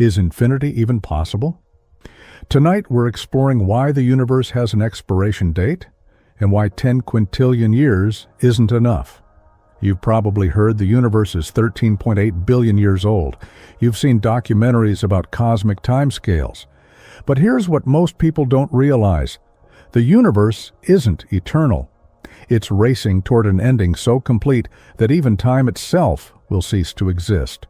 Is infinity even possible? Tonight we're exploring why the universe has an expiration date and why 10 quintillion years isn't enough. You've probably heard the universe is 13.8 billion years old. You've seen documentaries about cosmic timescales. But here's what most people don't realize. The universe isn't eternal. It's racing toward an ending so complete that even time itself will cease to exist.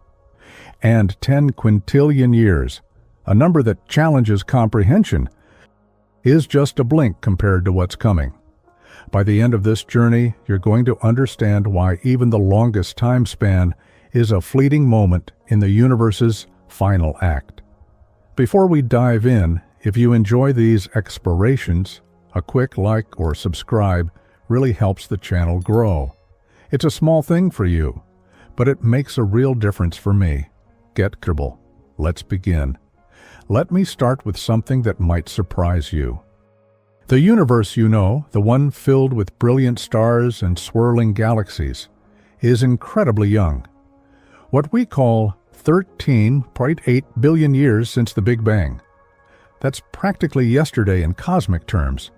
And 10 quintillion years, a number that challenges comprehension, is just a blink compared to what's coming. By the end of this journey, you're going to understand why even the longest time span is a fleeting moment in the universe's final act. Before we dive in, if you enjoy these explorations, a quick like or subscribe really helps the channel grow. It's a small thing for you, but it makes a real difference for me. Get comfortable. Let's begin. Let me start with something that might surprise you. The universe, you know, the one filled with brilliant stars and swirling galaxies, is incredibly young. What we call 13.8 billion years since the Big Bang. That's practically yesterday in cosmic terms.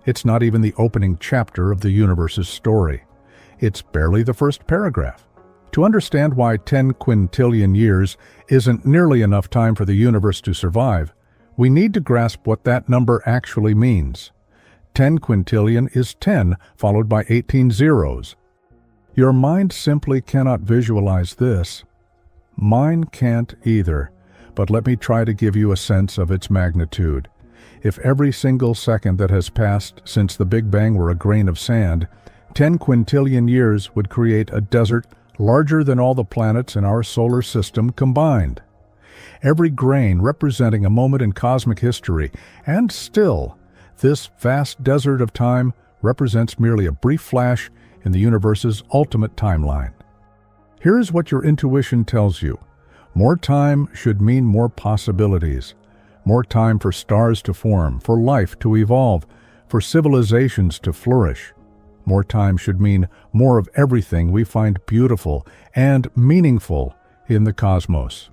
It's not even the opening chapter of the universe's story. It's barely the first paragraph. To understand why 10 quintillion years isn't nearly enough time for the universe to survive, we need to grasp what that number actually means. 10 quintillion is 10 followed by 18 zeros. Your mind simply cannot visualize this. Mine can't either, but let me try to give you a sense of its magnitude. If every single second that has passed since the Big Bang were a grain of sand, 10 quintillion years would create a desert larger than all the planets in our solar system combined. Every grain representing a moment in cosmic history, and still, this vast desert of time represents merely a brief flash in the universe's ultimate timeline. Here's what your intuition tells you. More time should mean more possibilities. More time for stars to form, for life to evolve, for civilizations to flourish. More time should mean more of everything we find beautiful and meaningful in the cosmos.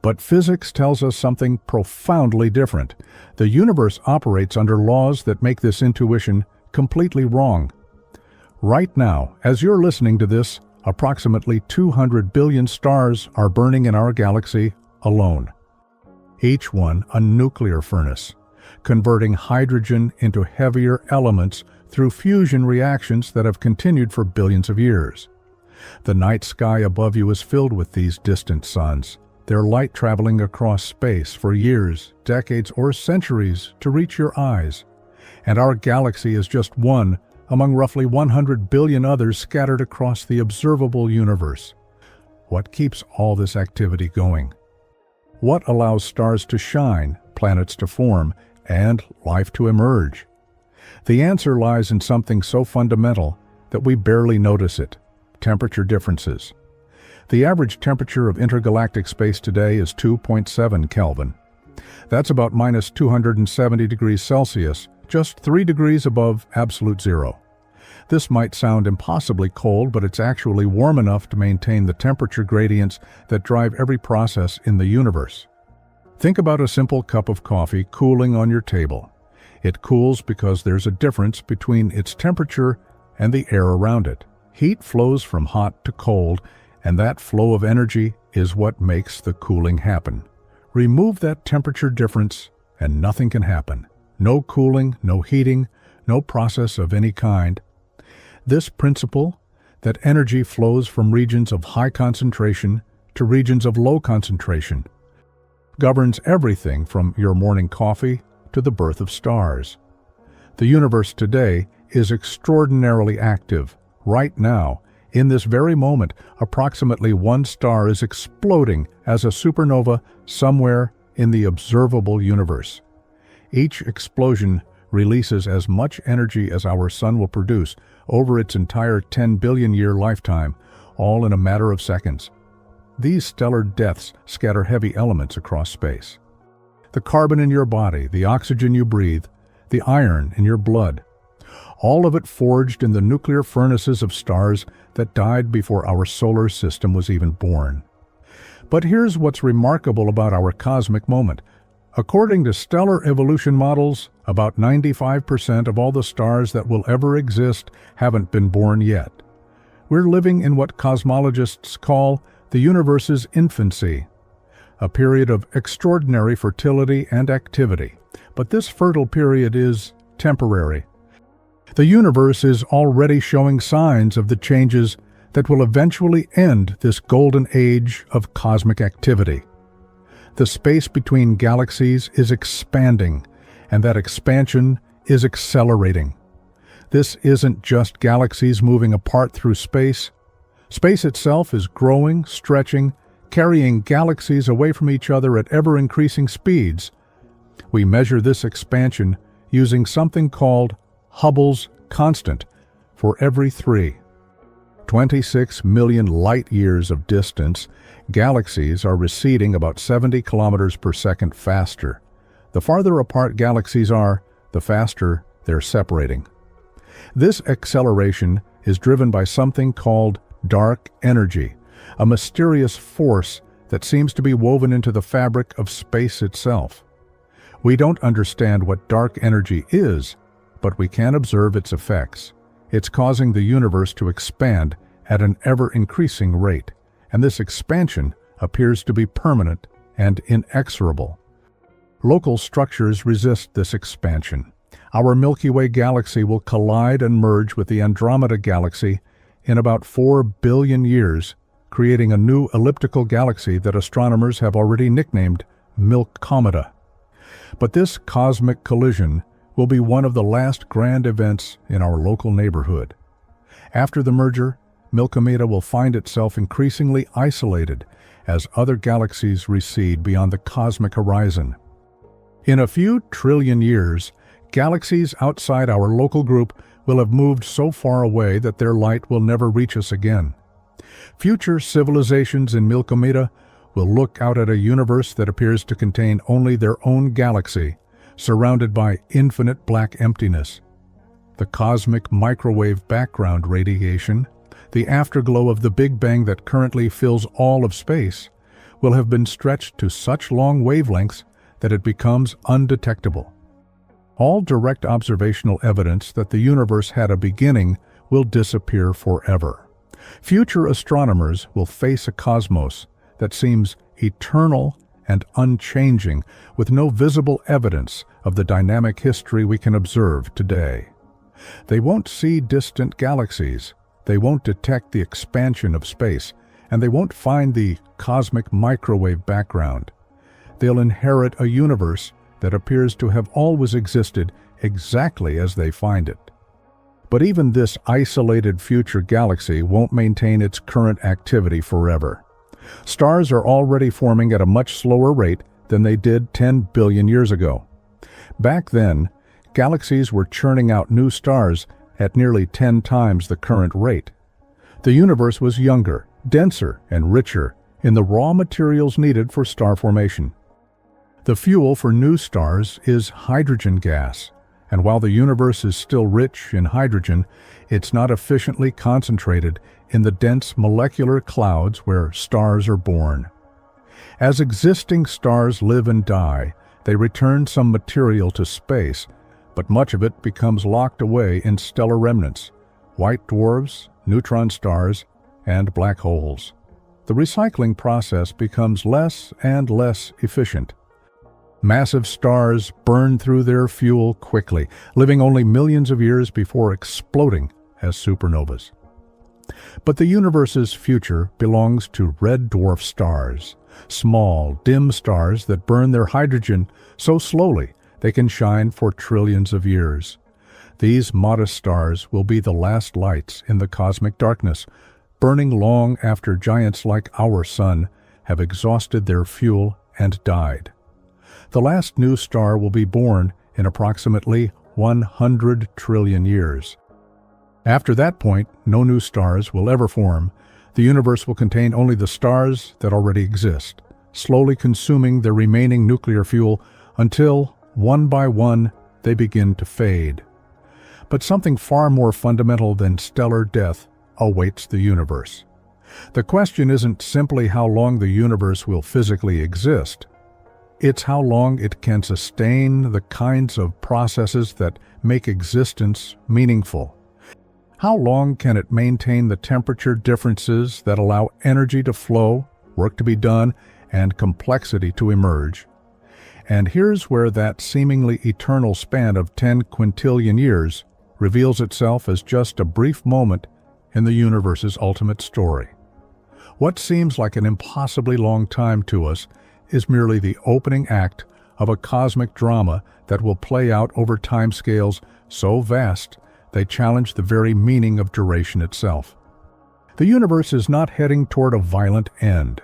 But physics tells us something profoundly different. The universe operates under laws that make this intuition completely wrong. Right now, as you're listening to this, approximately 200 billion stars are burning in our galaxy alone. Each one a nuclear furnace, converting hydrogen into heavier elements through fusion reactions that have continued for billions of years. The night sky above you is filled with these distant suns, their light traveling across space for years, decades, or centuries to reach your eyes. And our galaxy is just one among roughly 100 billion others scattered across the observable universe. What keeps all this activity going? What allows stars to shine, planets to form, and life to emerge? The answer lies in something so fundamental that we barely notice it: temperature differences. The average temperature of intergalactic space today is 2.7 Kelvin. That's about minus 270 degrees Celsius, just 3 degrees above absolute zero. This might sound impossibly cold, but it's actually warm enough to maintain the temperature gradients that drive every process in the universe. Think about a simple cup of coffee cooling on your table. It cools because there's a difference between its temperature and the air around it. Heat flows from hot to cold, and that flow of energy is what makes the cooling happen. Remove that temperature difference, and nothing can happen. No cooling, no heating, no process of any kind. This principle, that energy flows from regions of high concentration to regions of low concentration, governs everything from your morning coffee to the birth of stars. The universe today is extraordinarily active. Right now, in this very moment, approximately one star is exploding as a supernova somewhere in the observable universe. Each explosion releases as much energy as our sun will produce over its entire 10 billion year lifetime, all in a matter of seconds. These stellar deaths scatter heavy elements across space. The carbon in your body, the oxygen you breathe, the iron in your blood, all of it forged in the nuclear furnaces of stars that died before our solar system was even born. But here's what's remarkable about our cosmic moment. According to stellar evolution models, about 95% of all the stars that will ever exist haven't been born yet. We're living in what cosmologists call the universe's infancy, a period of extraordinary fertility and activity. But this fertile period is temporary. The universe is already showing signs of the changes that will eventually end this golden age of cosmic activity. The space between galaxies is expanding, and that expansion is accelerating. This isn't just galaxies moving apart through space. Space itself is growing, stretching, carrying galaxies away from each other at ever-increasing speeds. We measure this expansion using something called Hubble's constant for every 26 million light-years of distance. Galaxies are receding about 70 kilometers per second faster. The farther apart galaxies are, the faster they're separating. This acceleration is driven by something called dark energy, a mysterious force that seems to be woven into the fabric of space itself. We don't understand what dark energy is, but we can observe its effects. It's causing the universe to expand at an ever-increasing rate, and this expansion appears to be permanent and inexorable. Local structures resist this expansion. Our Milky Way galaxy will collide and merge with the Andromeda galaxy in about 4 billion years, creating a new elliptical galaxy that astronomers have already nicknamed Milkomeda. But this cosmic collision will be one of the last grand events in our local neighborhood. After the merger, Milkomeda will find itself increasingly isolated as other galaxies recede beyond the cosmic horizon. In a few trillion years, galaxies outside our local group will have moved so far away that their light will never reach us again. Future civilizations in Milkomeda will look out at a universe that appears to contain only their own galaxy, surrounded by infinite black emptiness. The cosmic microwave background radiation, the afterglow of the Big Bang that currently fills all of space, will have been stretched to such long wavelengths that it becomes undetectable. All direct observational evidence that the universe had a beginning will disappear forever. Future astronomers will face a cosmos that seems eternal and unchanging, with no visible evidence of the dynamic history we can observe today. They won't see distant galaxies, they won't detect the expansion of space, and they won't find the cosmic microwave background. They'll inherit a universe that appears to have always existed exactly as they find it. But even this isolated future galaxy won't maintain its current activity forever. Stars are already forming at a much slower rate than they did 10 billion years ago. Back then, galaxies were churning out new stars at nearly 10 times the current rate. The universe was younger, denser, and richer in the raw materials needed for star formation. The fuel for new stars is hydrogen gas, and while the universe is still rich in hydrogen, it's not efficiently concentrated in the dense molecular clouds where stars are born. As existing stars live and die, they return some material to space, but much of it becomes locked away in stellar remnants, white dwarfs, neutron stars, and black holes. The recycling process becomes less and less efficient. Massive stars burn through their fuel quickly, living only millions of years before exploding as supernovas. But the universe's future belongs to red dwarf stars, small, dim stars that burn their hydrogen so slowly they can shine for trillions of years. These modest stars will be the last lights in the cosmic darkness, burning long after giants like our Sun have exhausted their fuel and died. The last new star will be born in approximately 100 trillion years. After that point, no new stars will ever form. The universe will contain only the stars that already exist, slowly consuming their remaining nuclear fuel until, one by one, they begin to fade. But something far more fundamental than stellar death awaits the universe. The question isn't simply how long the universe will physically exist. It's how long it can sustain the kinds of processes that make existence meaningful. How long can it maintain the temperature differences that allow energy to flow, work to be done, and complexity to emerge? And here's where that seemingly eternal span of 10 quintillion years reveals itself as just a brief moment in the universe's ultimate story. What seems like an impossibly long time to us is merely the opening act of a cosmic drama that will play out over timescales so vast they challenge the very meaning of duration itself. The universe is not heading toward a violent end.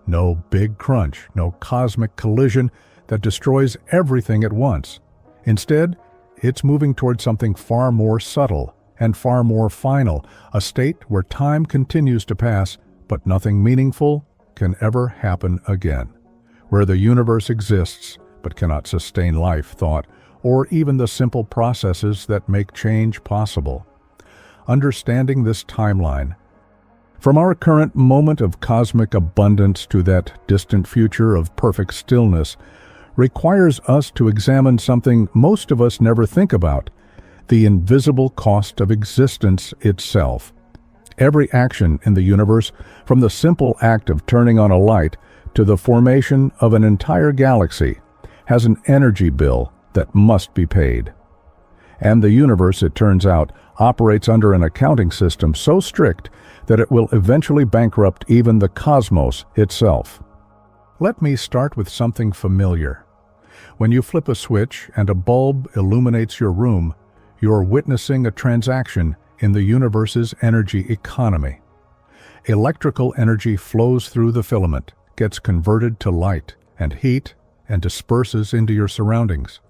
No big crunch, no cosmic collision that destroys everything at once. Instead, it's moving toward something far more subtle and far more final, a state where time continues to pass, but nothing meaningful can ever happen again. Where the universe exists, but cannot sustain life, thought, or even the simple processes that make change possible. Understanding this timeline, from our current moment of cosmic abundance to that distant future of perfect stillness, requires us to examine something most of us never think about: the invisible cost of existence itself. Every action in the universe, from the simple act of turning on a light to the formation of an entire galaxy, has an energy bill that must be paid. And the universe, it turns out, operates under an accounting system so strict that it will eventually bankrupt even the cosmos itself. Let me start with something familiar. When you flip a switch and a bulb illuminates your room, you're witnessing a transaction in the universe's energy economy. Electrical energy flows through the filament, gets converted to light and heat, and disperses into your surroundings.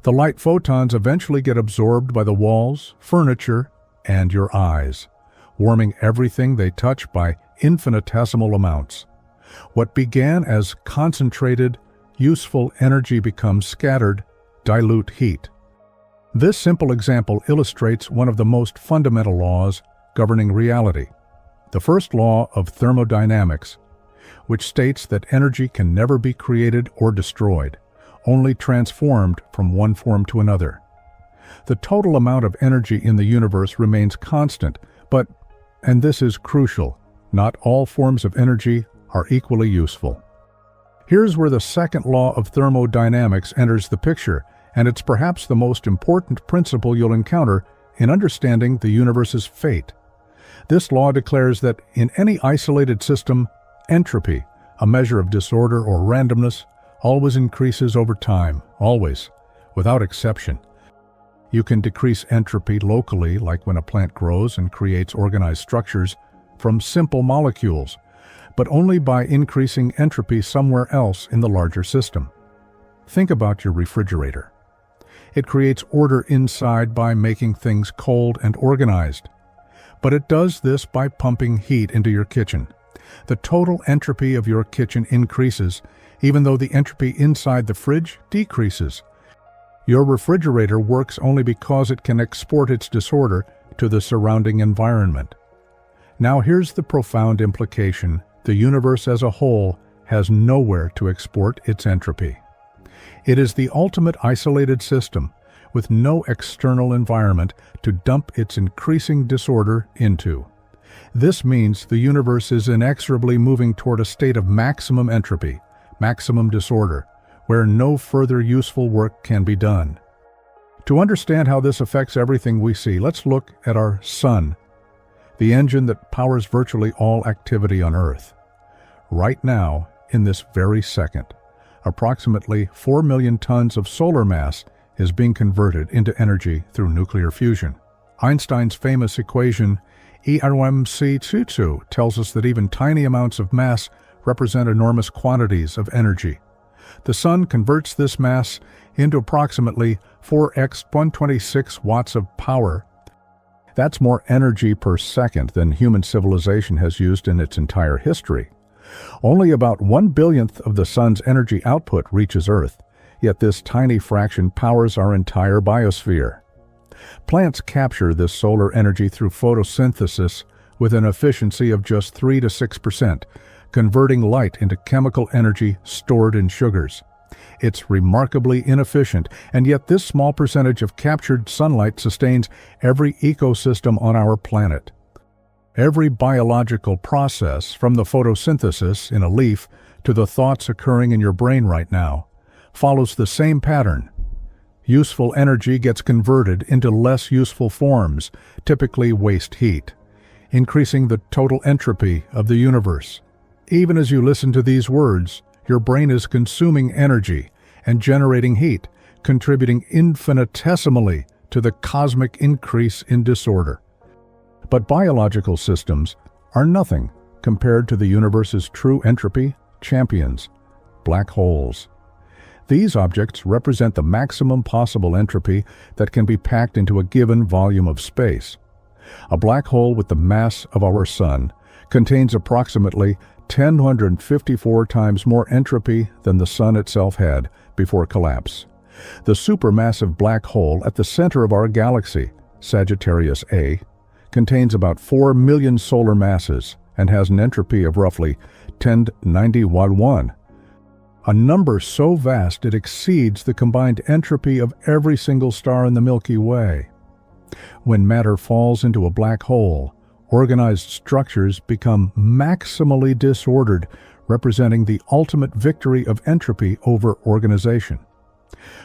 The light photons eventually get absorbed by the walls, furniture, and your eyes, warming everything they touch by infinitesimal amounts. What began as concentrated, useful energy becomes scattered, dilute heat. This simple example illustrates one of the most fundamental laws governing reality, the first law of thermodynamics, which states that energy can never be created or destroyed, only transformed from one form to another. The total amount of energy in the universe remains constant, but, and this is crucial, not all forms of energy are equally useful. Here's where the second law of thermodynamics enters the picture, and it's perhaps the most important principle you'll encounter in understanding the universe's fate. This law declares that in any isolated system, entropy, a measure of disorder or randomness, always increases over time, always, without exception. You can decrease entropy locally, like when a plant grows and creates organized structures from simple molecules, but only by increasing entropy somewhere else in the larger system. Think about your refrigerator. It creates order inside by making things cold and organized, but it does this by pumping heat into your kitchen. The total entropy of your kitchen increases, even though the entropy inside the fridge decreases. Your refrigerator works only because it can export its disorder to the surrounding environment. Now here's the profound implication: the universe as a whole has nowhere to export its entropy. It is the ultimate isolated system, with no external environment to dump its increasing disorder into. This means the universe is inexorably moving toward a state of maximum entropy, maximum disorder, where no further useful work can be done. To understand how this affects everything we see, let's look at our Sun, the engine that powers virtually all activity on Earth. Right now, in this very second, approximately 4 million tons of solar mass is being converted into energy through nuclear fusion. Einstein's famous equation, ʻOumuamua, tells us that even tiny amounts of mass represent enormous quantities of energy. The Sun converts this mass into approximately 4x 126 watts of power. That's more energy per second than human civilization has used in its entire history. Only about 1/billionth of the Sun's energy output reaches Earth, yet this tiny fraction powers our entire biosphere. Plants capture this solar energy through photosynthesis, with an efficiency of just 3 to 6%, converting light into chemical energy stored in sugars. It's remarkably inefficient, and yet this small percentage of captured sunlight sustains every ecosystem on our planet. Every biological process, from the photosynthesis in a leaf to the thoughts occurring in your brain right now, follows the same pattern. Useful energy gets converted into less useful forms, typically waste heat, increasing the total entropy of the universe. Even as you listen to these words, your brain is consuming energy and generating heat, contributing infinitesimally to the cosmic increase in disorder. But biological systems are nothing compared to the universe's true entropy champions, black holes. These objects represent the maximum possible entropy that can be packed into a given volume of space. A black hole with the mass of our Sun contains approximately 1,054 times more entropy than the Sun itself had before collapse. The supermassive black hole at the center of our galaxy, Sagittarius A, contains about 4 million solar masses and has an entropy of roughly 10 to 91, a number so vast it exceeds the combined entropy of every single star in the Milky Way. When matter falls into a black hole, organized structures become maximally disordered, representing the ultimate victory of entropy over organization.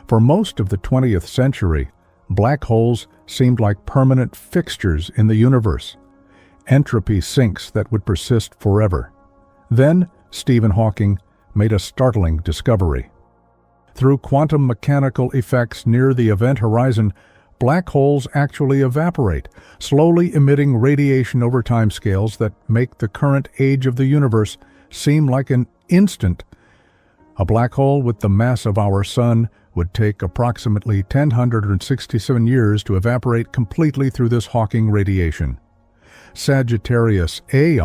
For most of the 20th century, black holes seemed like permanent fixtures in the universe, entropy sinks that would persist forever. Then, Stephen Hawking made a startling discovery. Through quantum mechanical effects near the event horizon, black holes actually evaporate, slowly emitting radiation over timescales that make the current age of the universe seem like an instant. A black hole with the mass of our Sun would take approximately 1,067 years to evaporate completely through this Hawking radiation. Sagittarius A,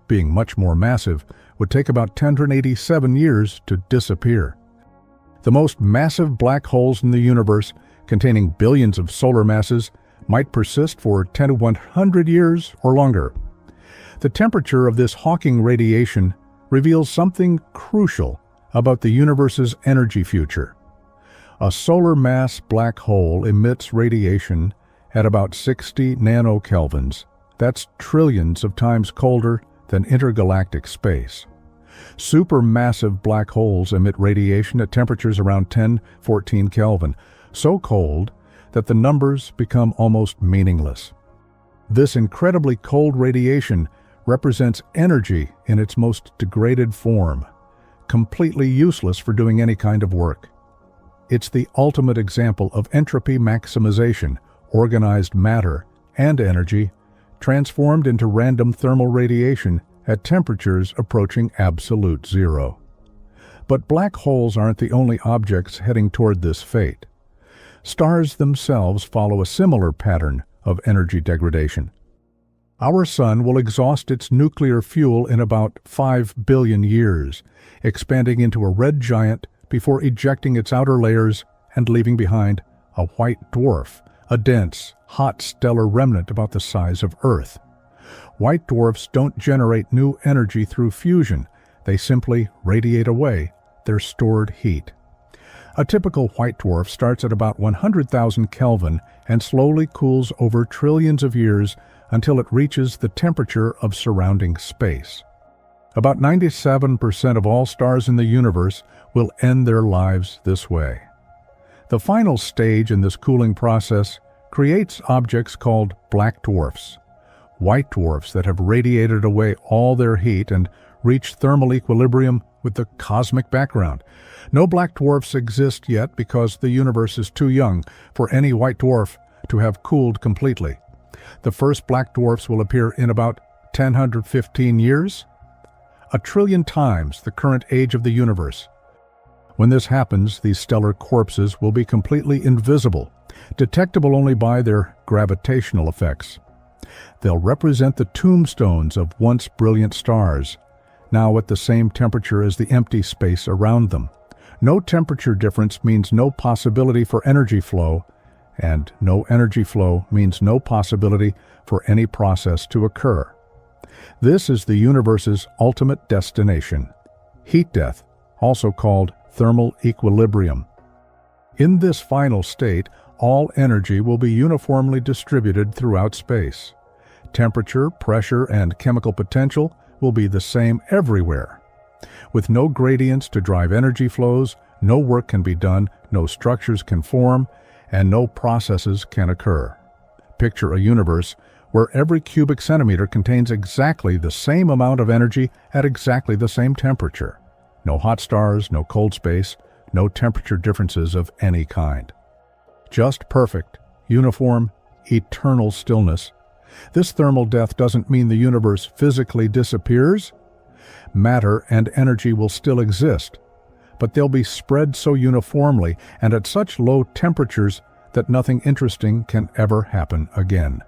being much more massive, would take about 187 years to disappear. The most massive black holes in the universe, containing billions of solar masses, might persist for 10 to 100 years or longer. The temperature of this Hawking radiation reveals something crucial about the universe's energy future. A solar mass black hole emits radiation at about 60 nanokelvins. That's trillions of times colder than intergalactic space. Supermassive black holes emit radiation at temperatures around 10-14 Kelvin, so cold that the numbers become almost meaningless. This incredibly cold radiation represents energy in its most degraded form, completely useless for doing any kind of work. It's the ultimate example of entropy maximization, organized matter and energy transformed into random thermal radiation at temperatures approaching absolute zero. But black holes aren't the only objects heading toward this fate. Stars themselves follow a similar pattern of energy degradation. Our Sun will exhaust its nuclear fuel in about 5 billion years, expanding into a red giant before ejecting its outer layers and leaving behind a white dwarf, a dense, hot stellar remnant about the size of Earth. White dwarfs don't generate new energy through fusion. They simply radiate away their stored heat. A typical white dwarf starts at about 100,000 Kelvin and slowly cools over trillions of years until it reaches the temperature of surrounding space. About 97% of all stars in the universe will end their lives this way. The final stage in this cooling process creates objects called black dwarfs, white dwarfs that have radiated away all their heat and reached thermal equilibrium with the cosmic background. No black dwarfs exist yet because the universe is too young for any white dwarf to have cooled completely. The first black dwarfs will appear in about 1,015 years, 1 trillion times the current age of the universe. When this happens, these stellar corpses will be completely invisible, detectable only by their gravitational effects. They'll represent the tombstones of once brilliant stars, now at the same temperature as the empty space around them. No temperature difference means no possibility for energy flow, and no energy flow means no possibility for any process to occur. This is the universe's ultimate destination, heat death, also called thermal equilibrium. In this final state, all energy will be uniformly distributed throughout space. Temperature, pressure, and chemical potential will be the same everywhere. With no gradients to drive energy flows, no work can be done, no structures can form, and no processes can occur. Picture a universe where every cubic centimeter contains exactly the same amount of energy at exactly the same temperature. No hot stars, no cold space, no temperature differences of any kind. Just perfect, uniform, eternal stillness. This thermal death doesn't mean the universe physically disappears. Matter and energy will still exist, but they'll be spread so uniformly and at such low temperatures that nothing interesting can ever happen again.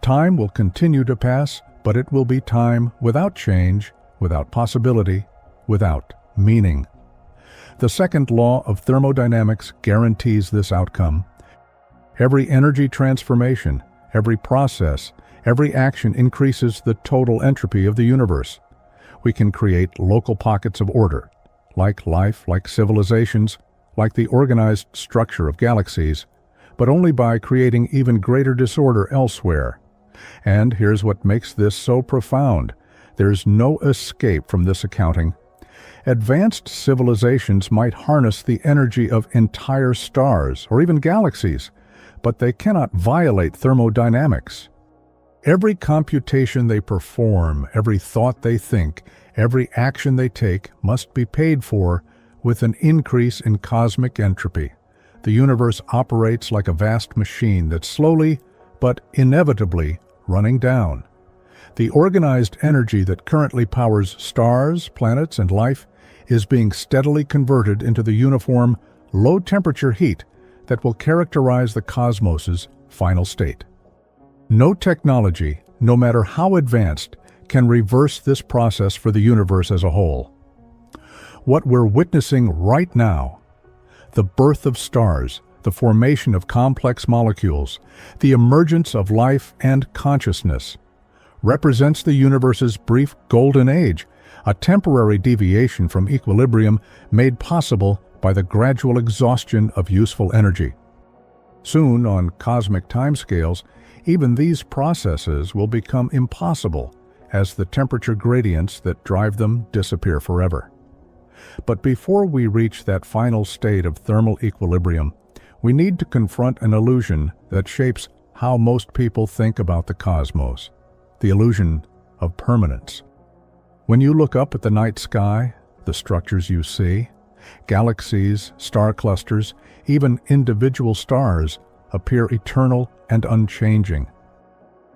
Time will continue to pass, but it will be time without change, without possibility, without meaning. The second law of thermodynamics guarantees this outcome. Every energy transformation, every process, every action increases the total entropy of the universe. We can create local pockets of order, like life, like civilizations, like the organized structure of galaxies, but only by creating even greater disorder elsewhere. And here's what makes this so profound. There's no escape from this accounting. Advanced civilizations might harness the energy of entire stars or even galaxies, but they cannot violate thermodynamics. Every computation they perform, every thought they think, every action they take must be paid for with an increase in cosmic entropy. The universe operates like a vast machine that's slowly, but inevitably, running down. The organized energy that currently powers stars, planets, and life is being steadily converted into the uniform, low-temperature heat that will characterize the cosmos's final state. No technology, no matter how advanced, can reverse this process for the universe as a whole. What we're witnessing right now, the birth of stars, the formation of complex molecules, the emergence of life and consciousness, represents the universe's brief golden age, a temporary deviation from equilibrium made possible by the gradual exhaustion of useful energy. Soon, on cosmic timescales, even these processes will become impossible as the temperature gradients that drive them disappear forever. But before we reach that final state of thermal equilibrium, we need to confront an illusion that shapes how most people think about the cosmos, the illusion of permanence. When you look up at the night sky, the structures you see, galaxies, star clusters, even individual stars, appear eternal and unchanging.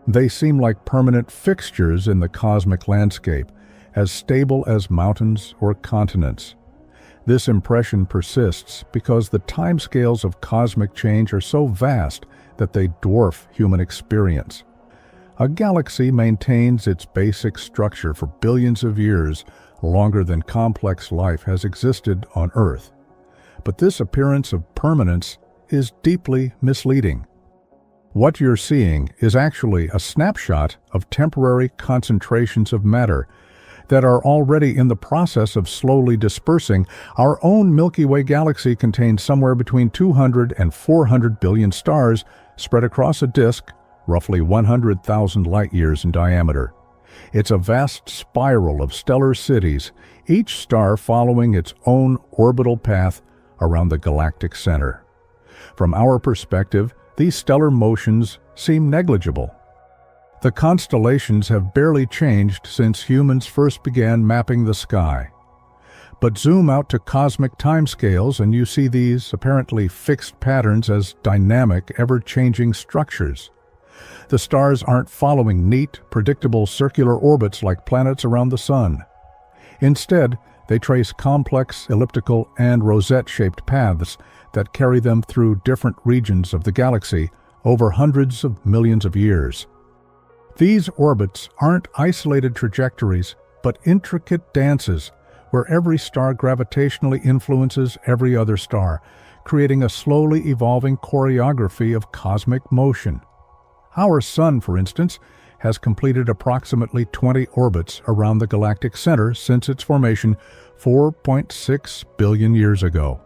They seem like permanent fixtures in the cosmic landscape, as stable as mountains or continents. This impression persists because the timescales of cosmic change are so vast that they dwarf human experience. A galaxy maintains its basic structure for billions of years, longer than complex life has existed on Earth. But this appearance of permanence is deeply misleading. What you're seeing is actually a snapshot of temporary concentrations of matter that are already in the process of slowly dispersing. Our own Milky Way galaxy contains somewhere between 200 and 400 billion stars spread across a disk roughly 100,000 light-years in diameter. It's a vast spiral of stellar cities, each star following its own orbital path around the galactic center. From our perspective, these stellar motions seem negligible. The constellations have barely changed since humans first began mapping the sky. But zoom out to cosmic timescales and you see these apparently fixed patterns as dynamic, ever-changing structures. The stars aren't following neat, predictable circular orbits like planets around the sun. Instead, they trace complex, elliptical, and rosette-shaped paths that carry them through different regions of the galaxy over hundreds of millions of years. These orbits aren't isolated trajectories, but intricate dances where every star gravitationally influences every other star, creating a slowly evolving choreography of cosmic motion. Our sun, for instance, has completed approximately 20 orbits around the galactic center since its formation 4.6 billion years ago.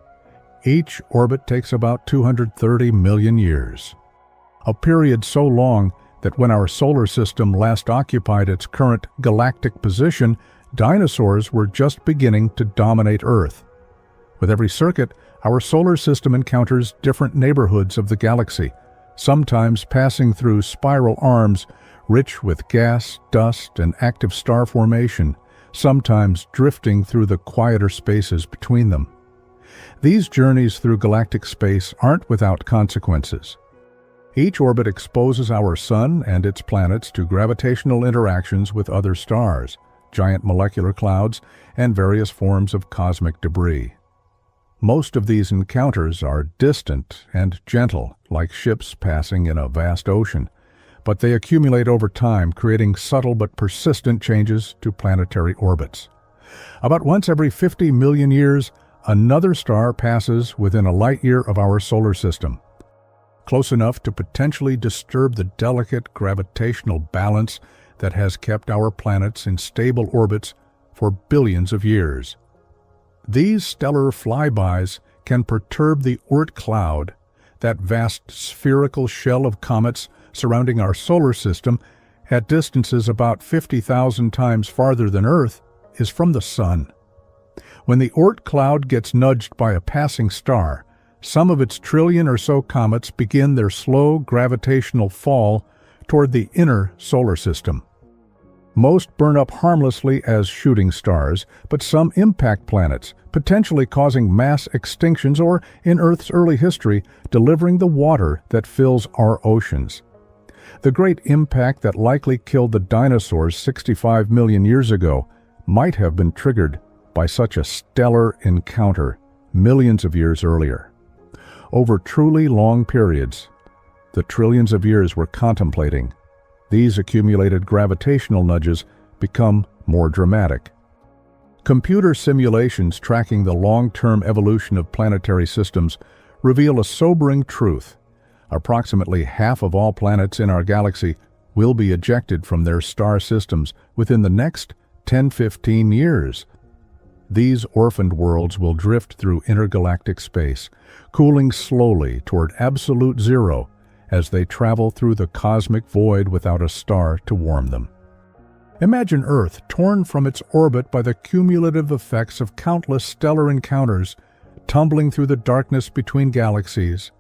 Each orbit takes about 230 million years. A period so long that when our solar system last occupied its current galactic position, dinosaurs were just beginning to dominate Earth. With every circuit, our solar system encounters different neighborhoods of the galaxy, sometimes passing through spiral arms rich with gas, dust, and active star formation, sometimes drifting through the quieter spaces between them. These journeys through galactic space aren't without consequences. Each orbit exposes our Sun and its planets to gravitational interactions with other stars, giant molecular clouds, and various forms of cosmic debris. Most of these encounters are distant and gentle, like ships passing in a vast ocean, but they accumulate over time, creating subtle but persistent changes to planetary orbits. About once every 50 million years, another star passes within a light year of our solar system, close enough to potentially disturb the delicate gravitational balance that has kept our planets in stable orbits for billions of years. These stellar flybys can perturb the Oort cloud, that vast spherical shell of comets surrounding our solar system at distances about 50,000 times farther than Earth is from the Sun. When the Oort cloud gets nudged by a passing star, some of its trillion or so comets begin their slow gravitational fall toward the inner solar system. Most burn up harmlessly as shooting stars, but some impact planets, potentially causing mass extinctions or, in Earth's early history, delivering the water that fills our oceans. The great impact that likely killed the dinosaurs 65 million years ago might have been triggered by such a stellar encounter millions of years earlier. Over truly long periods, the trillions of years we're contemplating, these accumulated gravitational nudges become more dramatic. Computer simulations tracking the long-term evolution of planetary systems reveal a sobering truth. Approximately half of all planets in our galaxy will be ejected from their star systems within the next 10-15 years. These orphaned worlds will drift through intergalactic space, cooling slowly toward absolute zero as they travel through the cosmic void without a star to warm them. Imagine Earth torn from its orbit by the cumulative effects of countless stellar encounters, tumbling through the darkness between galaxies.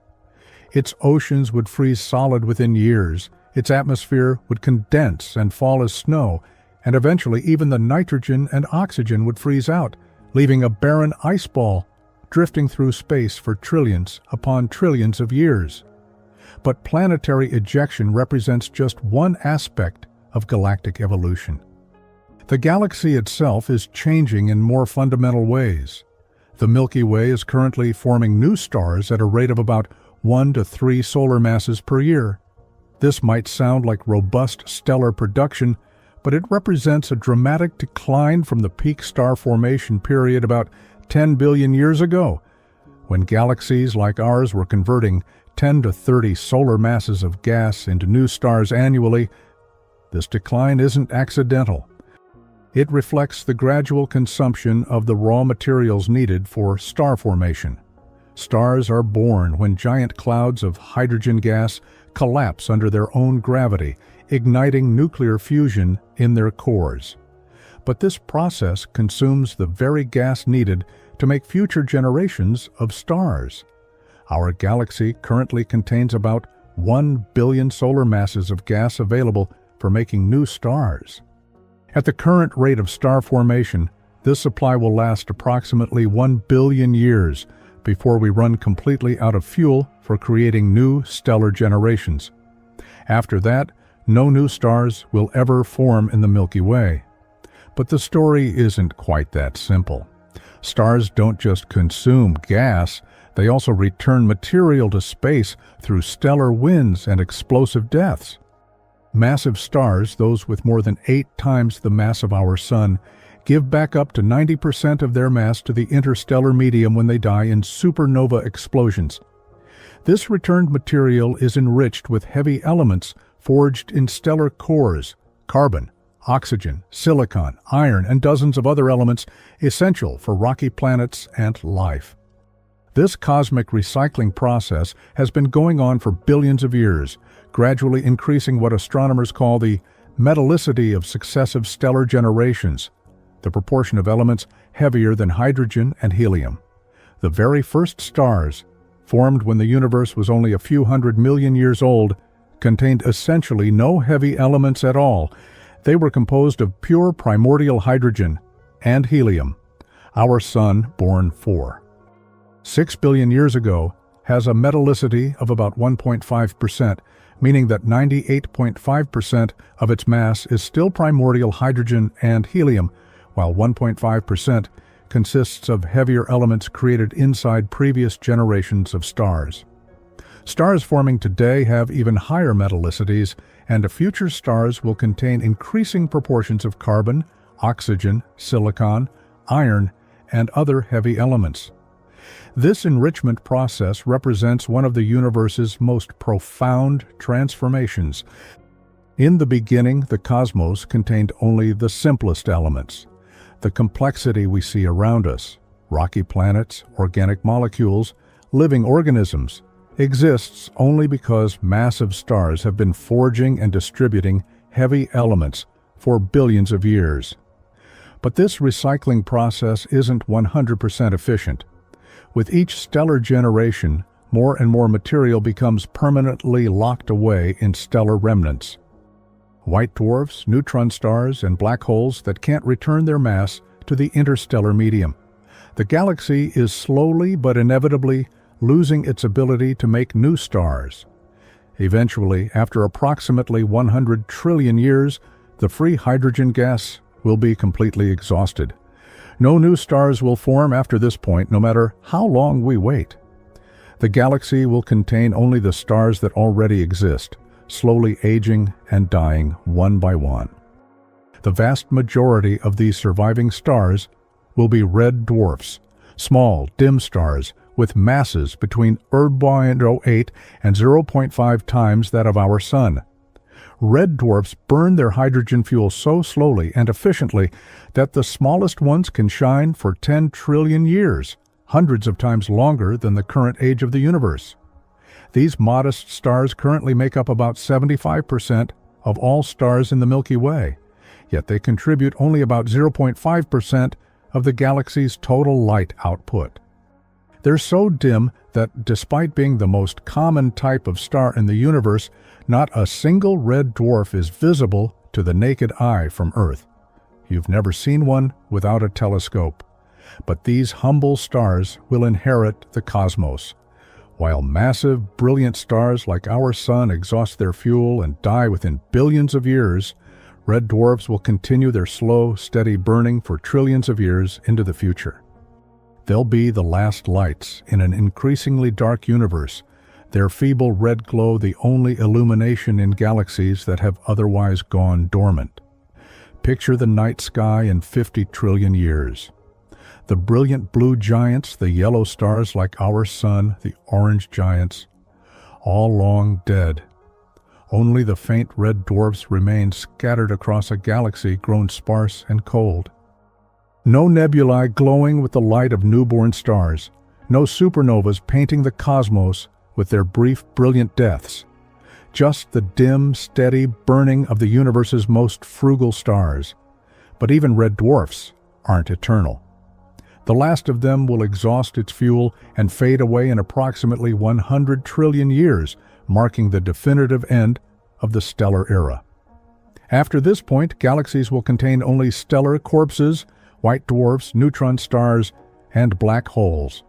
Its oceans would freeze solid within years, its atmosphere would condense and fall as snow, and eventually even the nitrogen and oxygen would freeze out, leaving a barren ice ball drifting through space for trillions upon trillions of years. But planetary ejection represents just one aspect of galactic evolution. The galaxy itself is changing in more fundamental ways. The Milky Way is currently forming new stars at a rate of about 1 to 3 solar masses per year. This might sound like robust stellar production, but it represents a dramatic decline from the peak star formation period about 10 billion years ago, when galaxies like ours were converting 10 to 30 solar masses of gas into new stars annually. This decline isn't accidental. It reflects the gradual consumption of the raw materials needed for star formation. Stars are born when giant clouds of hydrogen gas collapse under their own gravity, igniting nuclear fusion in their cores. But this process consumes the very gas needed to make future generations of stars. Our galaxy currently contains about 1 billion solar masses of gas available for making new stars. At the current rate of star formation, this supply will last approximately 1 billion years before we run completely out of fuel for creating new stellar generations. After that, no new stars will ever form in the Milky Way. But the story isn't quite that simple. Stars don't just consume gas, they also return material to space through stellar winds and explosive deaths. Massive stars, those with more than 8 times the mass of our Sun, give back up to 90% of their mass to the interstellar medium when they die in supernova explosions. This returned material is enriched with heavy elements forged in stellar cores, carbon, oxygen, silicon, iron, and dozens of other elements essential for rocky planets and life. This cosmic recycling process has been going on for billions of years, gradually increasing what astronomers call the metallicity of successive stellar generations, the proportion of elements heavier than hydrogen and helium. The very first stars, formed when the universe was only a few 100 million years old, contained essentially no heavy elements at all. They were composed of pure primordial hydrogen and helium. Our Sun, born 6 billion years ago, has a metallicity of about 1.5%, meaning that 98.5% of its mass is still primordial hydrogen and helium, while 1.5% consists of heavier elements created inside previous generations of stars. Stars forming today have even higher metallicities, and future stars will contain increasing proportions of carbon, oxygen, silicon, iron, and other heavy elements. This enrichment process represents one of the universe's most profound transformations. In the beginning, the cosmos contained only the simplest elements. The complexity we see around us, rocky planets, organic molecules, living organisms, exists only because massive stars have been forging and distributing heavy elements for billions of years. But this recycling process isn't 100% efficient. With each stellar generation, more and more material becomes permanently locked away in stellar remnants. White dwarfs, neutron stars, and black holes that can't return their mass to the interstellar medium. The galaxy is slowly but inevitably losing its ability to make new stars. Eventually, after approximately 100 trillion years, the free hydrogen gas will be completely exhausted. No new stars will form after this point, no matter how long we wait. The galaxy will contain only the stars that already exist, slowly aging and dying one by one. The vast majority of these surviving stars will be red dwarfs, small, dim stars with masses between 0.08 and 0.5 times that of our Sun. Red dwarfs burn their hydrogen fuel so slowly and efficiently that the smallest ones can shine for 10 trillion years, hundreds of times longer than the current age of the universe. These modest stars currently make up about 75% of all stars in the Milky Way, yet they contribute only about 0.5% of the galaxy's total light output. They're so dim that despite being the most common type of star in the universe, not a single red dwarf is visible to the naked eye from Earth. You've never seen one without a telescope. But these humble stars will inherit the cosmos. While massive, brilliant stars like our Sun exhaust their fuel and die within billions of years, red dwarfs will continue their slow, steady burning for trillions of years into the future. They'll be the last lights in an increasingly dark universe, their feeble red glow the only illumination in galaxies that have otherwise gone dormant. Picture the night sky in 50 trillion years. The brilliant blue giants, the yellow stars like our Sun, the orange giants, all long dead. Only the faint red dwarfs remain scattered across a galaxy grown sparse and cold. No nebulae glowing with the light of newborn stars, no supernovas painting the cosmos with their brief, brilliant deaths. Just the dim, steady burning of the universe's most frugal stars. But even red dwarfs aren't eternal. The last of them will exhaust its fuel and fade away in approximately 100 trillion years, marking the definitive end of the stellar era. After this point, galaxies will contain only stellar corpses, white dwarfs, neutron stars, and black holes.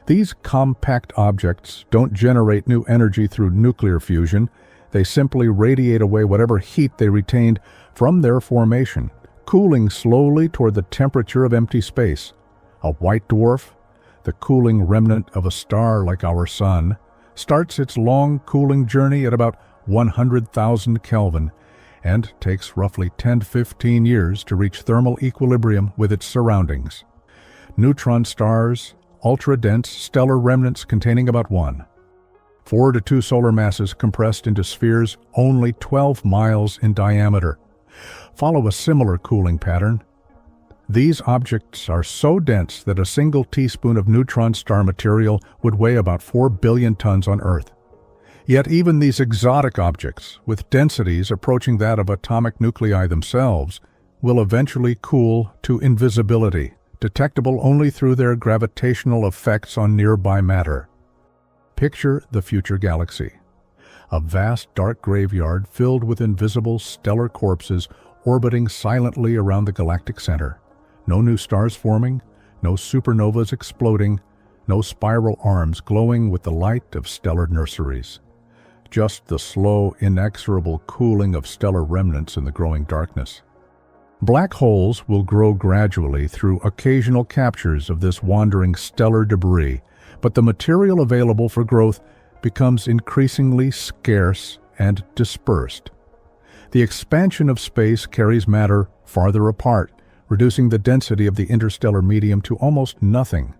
These compact objects don't generate new energy through nuclear fusion. They simply radiate away whatever heat they retained from their formation, cooling slowly toward the temperature of empty space. A white dwarf, the cooling remnant of a star like our Sun, starts its long cooling journey at about 100,000 Kelvin and takes roughly 10 to 15 years to reach thermal equilibrium with its surroundings. Neutron stars, ultra-dense stellar remnants containing about 1. 4 to 2 solar masses compressed into spheres only 12 miles in diameter, follow a similar cooling pattern. These objects are so dense that a single teaspoon of neutron star material would weigh about 4 billion tons on Earth. Yet even these exotic objects, with densities approaching that of atomic nuclei themselves, will eventually cool to invisibility, detectable only through their gravitational effects on nearby matter. Picture the future galaxy. A vast dark graveyard filled with invisible stellar corpses orbiting silently around the galactic center. No new stars forming, no supernovas exploding, no spiral arms glowing with the light of stellar nurseries. Just the slow, inexorable cooling of stellar remnants in the growing darkness. Black holes will grow gradually through occasional captures of this wandering stellar debris, but the material available for growth becomes increasingly scarce and dispersed. The expansion of space carries matter farther apart, reducing the density of the interstellar medium to almost nothing.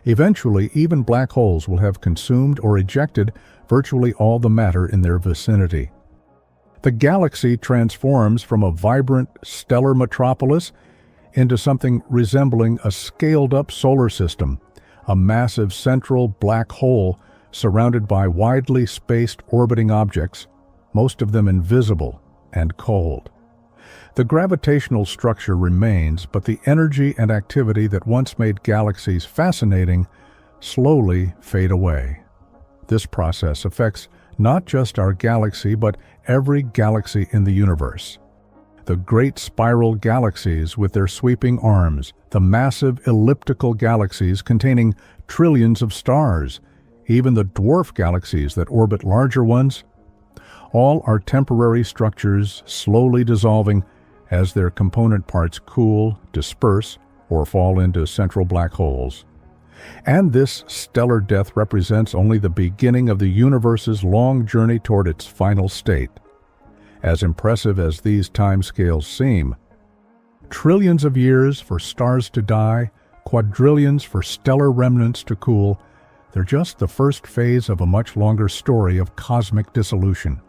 Eventually, even black holes will have consumed or ejected virtually all the matter in their vicinity. The galaxy transforms from a vibrant stellar metropolis into something resembling a scaled-up solar system, a massive central black hole surrounded by widely spaced orbiting objects, most of them invisible and cold. The gravitational structure remains, but the energy and activity that once made galaxies fascinating slowly fade away. This process affects not just our galaxy, but every galaxy in the universe. The great spiral galaxies with their sweeping arms, the massive elliptical galaxies containing trillions of stars, even the dwarf galaxies that orbit larger ones, all are temporary structures slowly dissolving as their component parts cool, disperse, or fall into central black holes. And this stellar death represents only the beginning of the universe's long journey toward its final state. As impressive as these timescales seem, trillions of years for stars to die, quadrillions for stellar remnants to cool, they're just the first phase of a much longer story of cosmic dissolution.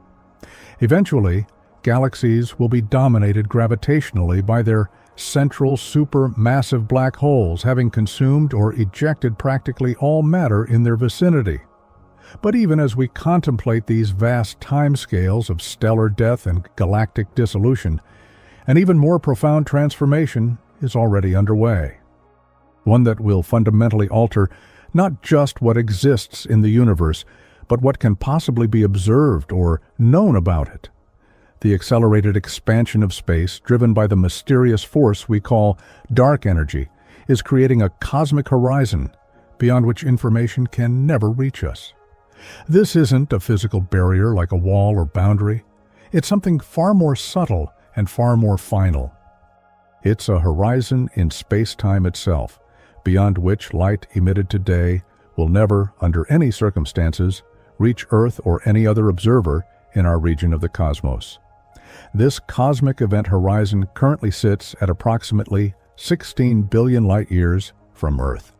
Eventually, galaxies will be dominated gravitationally by their central supermassive black holes, having consumed or ejected practically all matter in their vicinity. But even as we contemplate these vast timescales of stellar death and galactic dissolution, an even more profound transformation is already underway. One that will fundamentally alter not just what exists in the universe, but what can possibly be observed or known about it. The accelerated expansion of space, driven by the mysterious force we call dark energy, is creating a cosmic horizon beyond which information can never reach us. This isn't a physical barrier like a wall or boundary. It's something far more subtle and far more final. It's a horizon in space-time itself, beyond which light emitted today will never, under any circumstances, reach Earth or any other observer in our region of the cosmos. This cosmic event horizon currently sits at approximately 16 billion light-years from Earth.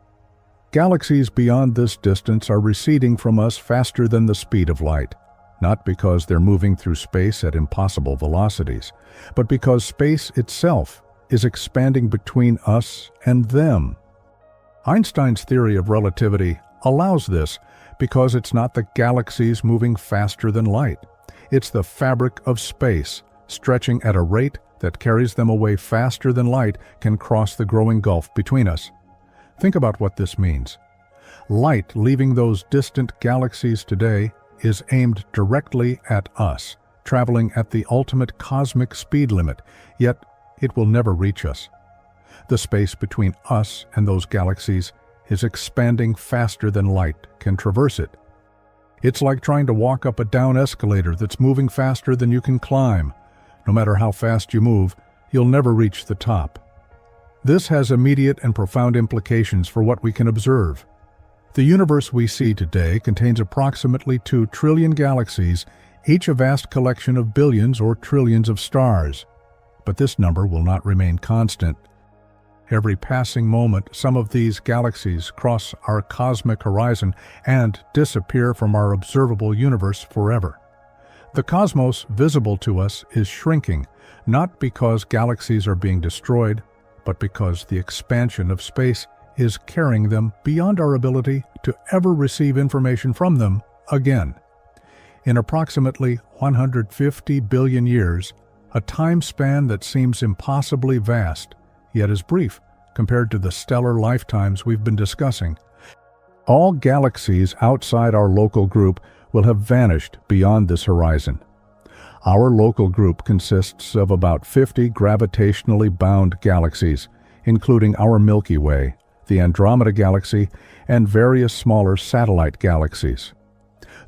Galaxies beyond this distance are receding from us faster than the speed of light, not because they're moving through space at impossible velocities, but because space itself is expanding between us and them. Einstein's theory of relativity allows this because it's not the galaxies moving faster than light. It's the fabric of space, stretching at a rate that carries them away faster than light can cross the growing gulf between us. Think about what this means. Light leaving those distant galaxies today is aimed directly at us, traveling at the ultimate cosmic speed limit, yet it will never reach us. The space between us and those galaxies is expanding faster than light can traverse it. It's like trying to walk up a down escalator that's moving faster than you can climb. No matter how fast you move, you'll never reach the top. This has immediate and profound implications for what we can observe. The universe we see today contains approximately 2 trillion galaxies, each a vast collection of billions or trillions of stars. But this number will not remain constant. Every passing moment, some of these galaxies cross our cosmic horizon and disappear from our observable universe forever. The cosmos visible to us is shrinking, not because galaxies are being destroyed, but because the expansion of space is carrying them beyond our ability to ever receive information from them again. In approximately 150 billion years, a time span that seems impossibly vast, yet is brief compared to the stellar lifetimes we've been discussing, all galaxies outside our local group will have vanished beyond this horizon. Our local group consists of about 50 gravitationally bound galaxies, including our Milky Way, the Andromeda galaxy, and various smaller satellite galaxies.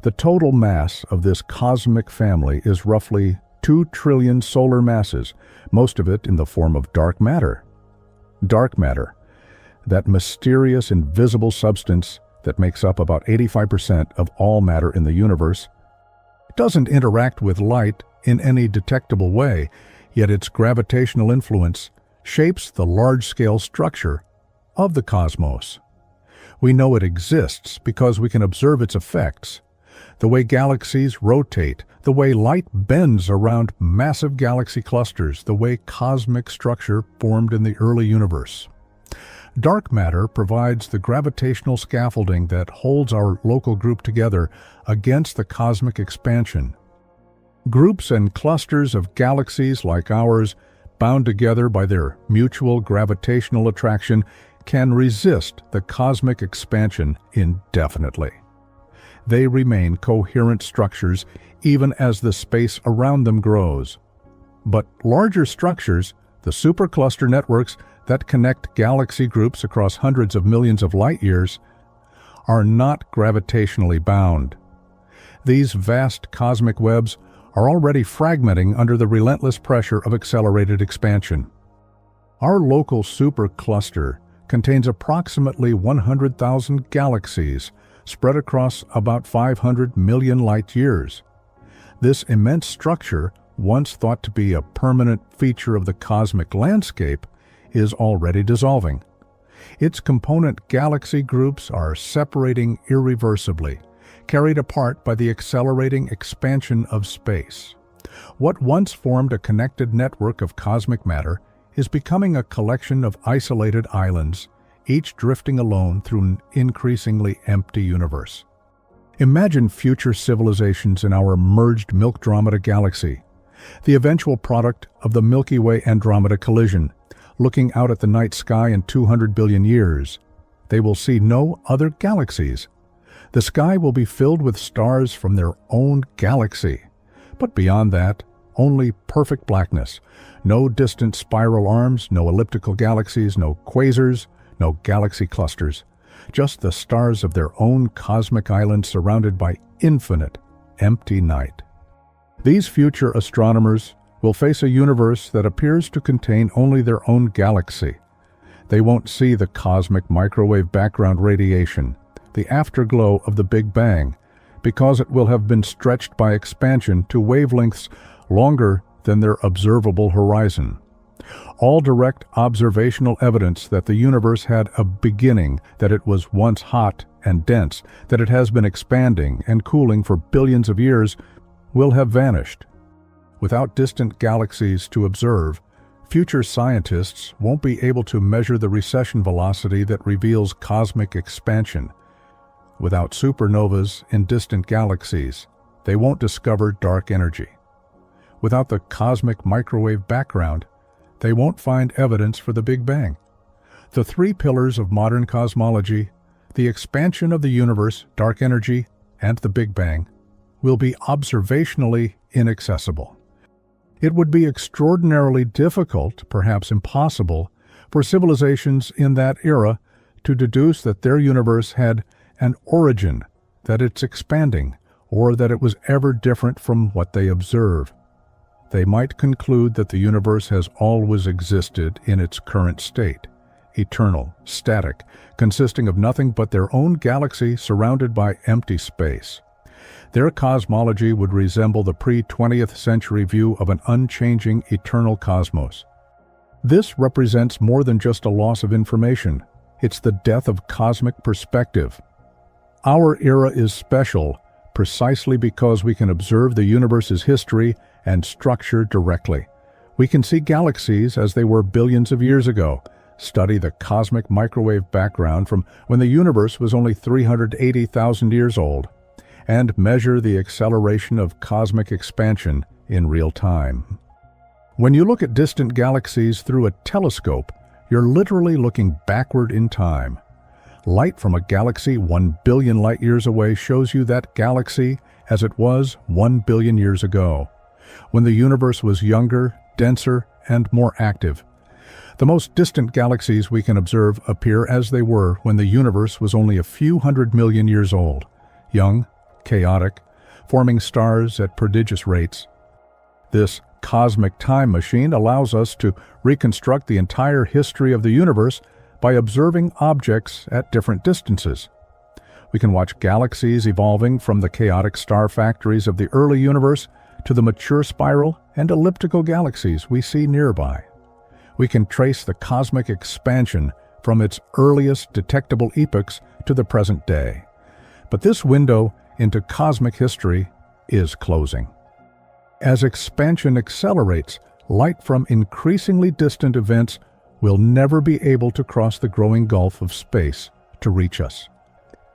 The total mass of this cosmic family is roughly 2 trillion solar masses, most of it in the form of dark matter. Dark matter, that mysterious invisible substance that makes up about 85% of all matter in the universe, doesn't interact with light in any detectable way, yet its gravitational influence shapes the large-scale structure of the cosmos. We know it exists because we can observe its effects. The way galaxies rotate, the way light bends around massive galaxy clusters, the way cosmic structure formed in the early universe. Dark matter provides the gravitational scaffolding that holds our local group together against the cosmic expansion. Groups and clusters of galaxies like ours, bound together by their mutual gravitational attraction, can resist the cosmic expansion indefinitely. They remain coherent structures even as the space around them grows. But larger structures, the supercluster networks that connect galaxy groups across hundreds of millions of light years, are not gravitationally bound. These vast cosmic webs are already fragmenting under the relentless pressure of accelerated expansion. Our local supercluster contains approximately 100,000 galaxies spread across about 500 million light years. This immense structure, once thought to be a permanent feature of the cosmic landscape, is already dissolving. Its component galaxy groups are separating irreversibly, carried apart by the accelerating expansion of space. What once formed a connected network of cosmic matter is becoming a collection of isolated islands, each drifting alone through an increasingly empty universe. Imagine future civilizations in our merged Milky galaxy, the eventual product of the Milky Way Andromeda collision. Looking out at the night sky in 200 billion years, they will see no other galaxies. The sky will be filled with stars from their own galaxy. But beyond that, only perfect blackness. No distant spiral arms, no elliptical galaxies, no quasars, no galaxy clusters. Just the stars of their own cosmic islands surrounded by infinite, empty night. These future astronomers will face a universe that appears to contain only their own galaxy. They won't see the cosmic microwave background radiation, the afterglow of the Big Bang, because it will have been stretched by expansion to wavelengths longer than their observable horizon. All direct observational evidence that the universe had a beginning, that it was once hot and dense, that it has been expanding and cooling for billions of years, will have vanished. Without distant galaxies to observe, future scientists won't be able to measure the recession velocity that reveals cosmic expansion. Without supernovas in distant galaxies, they won't discover dark energy. Without the cosmic microwave background, they won't find evidence for the Big Bang. The three pillars of modern cosmology, the expansion of the universe, dark energy, and the Big Bang, will be observationally inaccessible. It would be extraordinarily difficult, perhaps impossible, for civilizations in that era to deduce that their universe had an origin, that it's expanding, or that it was ever different from what they observe. They might conclude that the universe has always existed in its current state, eternal, static, consisting of nothing but their own galaxy surrounded by empty space. Their cosmology would resemble the pre-20th century view of an unchanging eternal cosmos. This represents more than just a loss of information. It's the death of cosmic perspective. Our era is special precisely because we can observe the universe's history and structure directly. We can see galaxies as they were billions of years ago, study the cosmic microwave background from when the universe was only 380,000 years old, and measure the acceleration of cosmic expansion in real time. When you look at distant galaxies through a telescope, you're literally looking backward in time. Light from a galaxy 1 billion light-years away shows you that galaxy as it was 1 billion years ago, when the universe was younger, denser, and more active. The most distant galaxies we can observe appear as they were when the universe was only a few 100 million years old, young, chaotic, forming stars at prodigious rates. This cosmic time machine allows us to reconstruct the entire history of the universe by observing objects at different distances. We can watch galaxies evolving from the chaotic star factories of the early universe to the mature spiral and elliptical galaxies we see nearby. We can trace the cosmic expansion from its earliest detectable epochs to the present day. But this window into cosmic history is closing. As expansion accelerates, light from increasingly distant events will never be able to cross the growing gulf of space to reach us.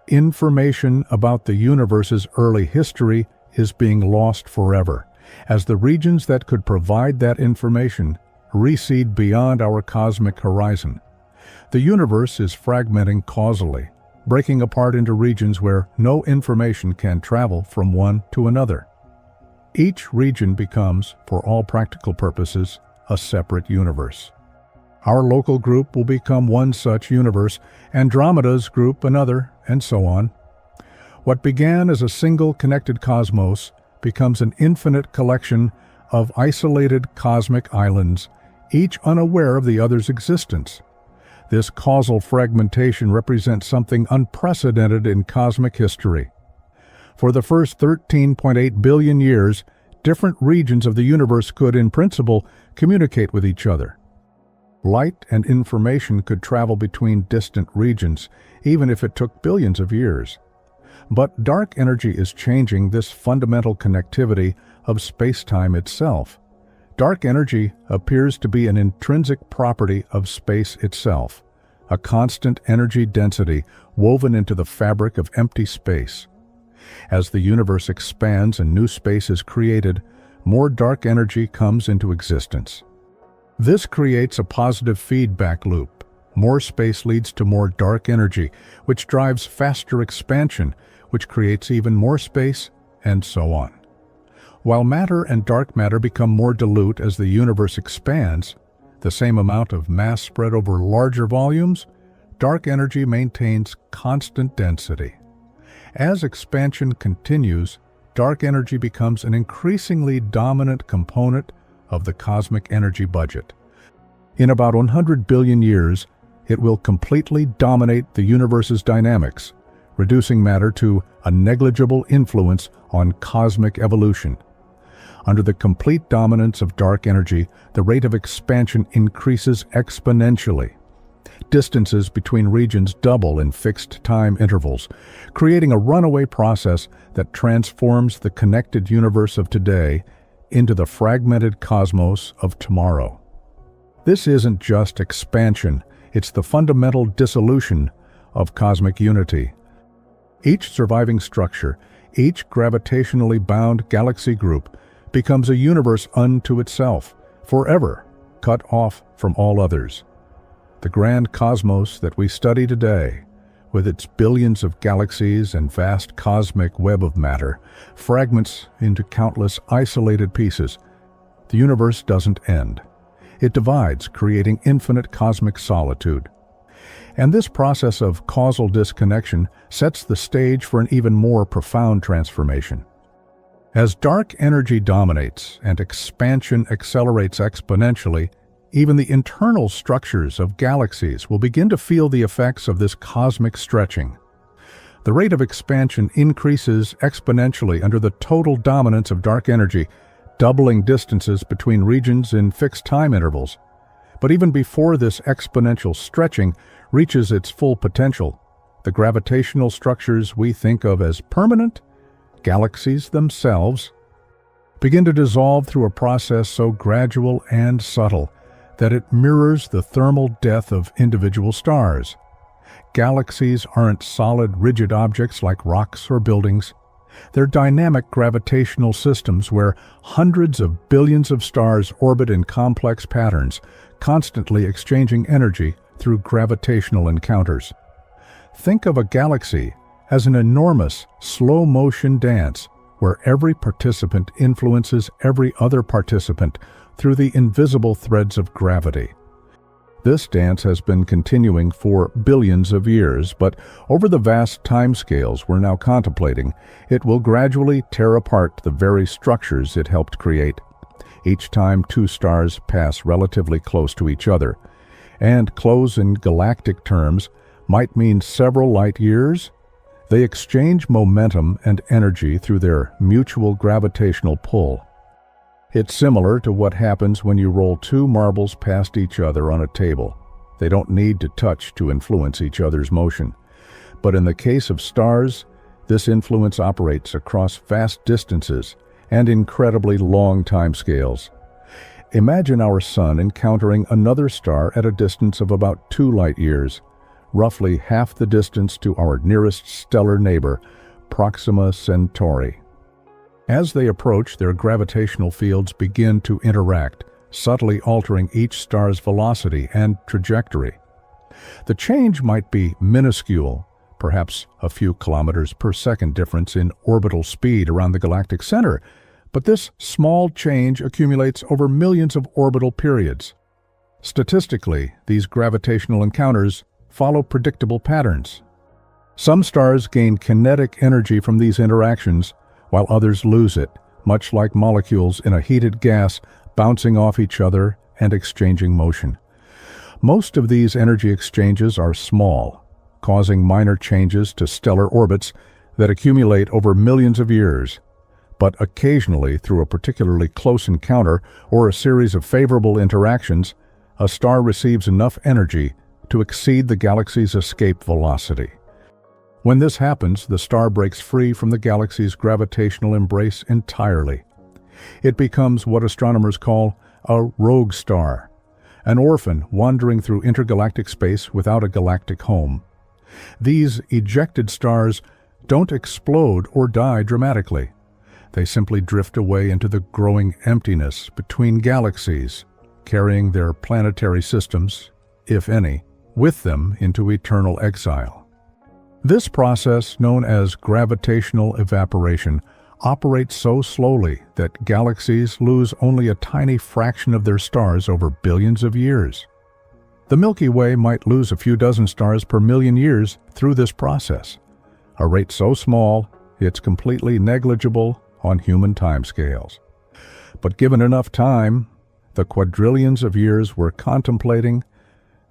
Information about the universe's early history is being lost forever, as the regions that could provide that information recede beyond our cosmic horizon. The universe is fragmenting causally, breaking apart into regions where no information can travel from one to another. Each region becomes, for all practical purposes, a separate universe. Our local group will become one such universe, Andromeda's group another, and so on. What began as a single connected cosmos becomes an infinite collection of isolated cosmic islands, each unaware of the other's existence. This causal fragmentation represents something unprecedented in cosmic history. For the first 13.8 billion years, different regions of the universe could, in principle, communicate with each other. Light and information could travel between distant regions, even if it took billions of years. But dark energy is changing this fundamental connectivity of space-time itself. Dark energy appears to be an intrinsic property of space itself, a constant energy density woven into the fabric of empty space. As the universe expands and new space is created, more dark energy comes into existence. This creates a positive feedback loop. More space leads to more dark energy, which drives faster expansion, which creates even more space, and so on. While matter and dark matter become more dilute as the universe expands, the same amount of mass spread over larger volumes, dark energy maintains constant density. As expansion continues, dark energy becomes an increasingly dominant component of the cosmic energy budget. In about 100 billion years, it will completely dominate the universe's dynamics, reducing matter to a negligible influence on cosmic evolution. Under the complete dominance of dark energy, the rate of expansion increases exponentially. Distances between regions double in fixed time intervals, creating a runaway process that transforms the connected universe of today into the fragmented cosmos of tomorrow. This isn't just expansion, it's the fundamental dissolution of cosmic unity. Each surviving structure, each gravitationally bound galaxy group, becomes a universe unto itself, forever cut off from all others. The grand cosmos that we study today, with its billions of galaxies and vast cosmic web of matter, fragments into countless isolated pieces. The universe doesn't end. It divides, creating infinite cosmic solitude. And this process of causal disconnection sets the stage for an even more profound transformation. As dark energy dominates and expansion accelerates exponentially, even the internal structures of galaxies will begin to feel the effects of this cosmic stretching. The rate of expansion increases exponentially under the total dominance of dark energy, doubling distances between regions in fixed time intervals. But even before this exponential stretching reaches its full potential, the gravitational structures we think of as permanent, galaxies themselves, begin to dissolve through a process so gradual and subtle that it mirrors the thermal death of individual stars. Galaxies aren't solid, rigid objects like rocks or buildings. They're dynamic gravitational systems where hundreds of billions of stars orbit in complex patterns, constantly exchanging energy through gravitational encounters. Think of a galaxy as an enormous, slow-motion dance where every participant influences every other participant through the invisible threads of gravity. This dance has been continuing for billions of years, but over the vast timescales we're now contemplating, it will gradually tear apart the very structures it helped create. Each time two stars pass relatively close to each other, and close in galactic terms might mean several light years, they exchange momentum and energy through their mutual gravitational pull. It's similar to what happens when you roll two marbles past each other on a table. They don't need to touch to influence each other's motion. But in the case of stars, this influence operates across vast distances and incredibly long timescales. Imagine our Sun encountering another star at a distance of about 2 light years, roughly half the distance to our nearest stellar neighbor, Proxima Centauri. As they approach, their gravitational fields begin to interact, subtly altering each star's velocity and trajectory. The change might be minuscule, perhaps a few kilometers per second difference in orbital speed around the galactic center, but this small change accumulates over millions of orbital periods. Statistically, these gravitational encounters follow predictable patterns. Some stars gain kinetic energy from these interactions, while others lose it, much like molecules in a heated gas bouncing off each other and exchanging motion. Most of these energy exchanges are small, causing minor changes to stellar orbits that accumulate over millions of years. But occasionally, through a particularly close encounter or a series of favorable interactions, a star receives enough energy to exceed the galaxy's escape velocity. When this happens, the star breaks free from the galaxy's gravitational embrace entirely. It becomes what astronomers call a rogue star, an orphan wandering through intergalactic space without a galactic home. These ejected stars don't explode or die dramatically. They simply drift away into the growing emptiness between galaxies, carrying their planetary systems, if any, with them into eternal exile. This process, known as gravitational evaporation, operates so slowly that galaxies lose only a tiny fraction of their stars over billions of years. The Milky Way might lose a few dozen stars per million years through this process, a rate so small it's completely negligible on human timescales. But given enough time, the quadrillions of years we're contemplating,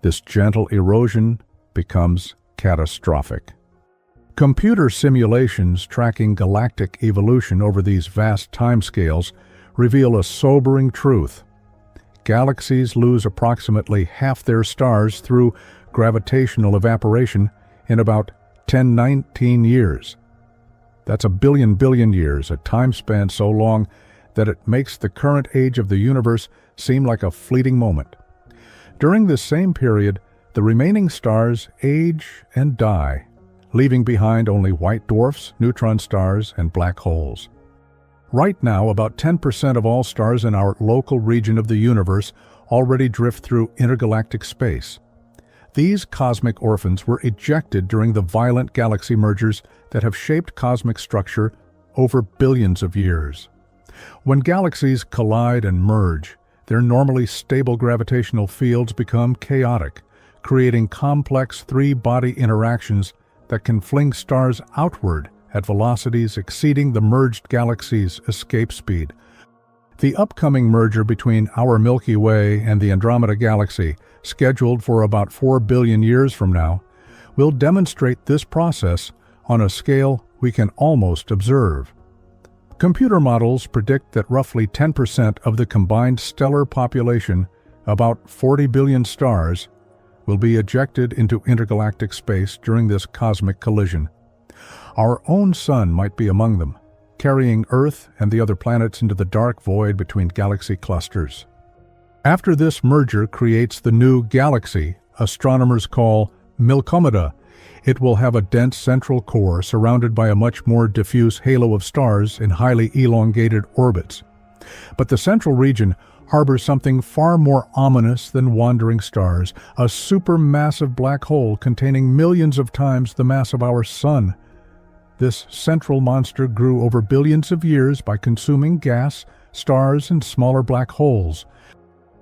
this gentle erosion becomes catastrophic. Computer simulations tracking galactic evolution over these vast timescales reveal a sobering truth. Galaxies lose approximately half their stars through gravitational evaporation in about 10-19 years. That's a billion years, a time span so long that it makes the current age of the universe seem like a fleeting moment. During this same period, the remaining stars age and die, leaving behind only white dwarfs, neutron stars, and black holes. Right now, about 10% of all stars in our local region of the universe already drift through intergalactic space. These cosmic orphans were ejected during the violent galaxy mergers that have shaped cosmic structure over billions of years. When galaxies collide and merge, their normally stable gravitational fields become chaotic, creating complex three-body interactions that can fling stars outward at velocities exceeding the merged galaxy's escape speed. The upcoming merger between our Milky Way and the Andromeda galaxy, scheduled for about 4 billion years from now, will demonstrate this process on a scale we can almost observe. Computer models predict that roughly 10% of the combined stellar population about 40 billion stars, will be ejected into intergalactic space during this cosmic collision. Our own Sun might be among them, carrying Earth and the other planets into the dark void between galaxy clusters. After this merger creates the new galaxy astronomers call Milkomeda, it will have a dense central core surrounded by a much more diffuse halo of stars in highly elongated orbits. But the central region harbors something far more ominous than wandering stars, a supermassive black hole containing millions of times the mass of our Sun. This central monster grew over billions of years by consuming gas, stars, and smaller black holes.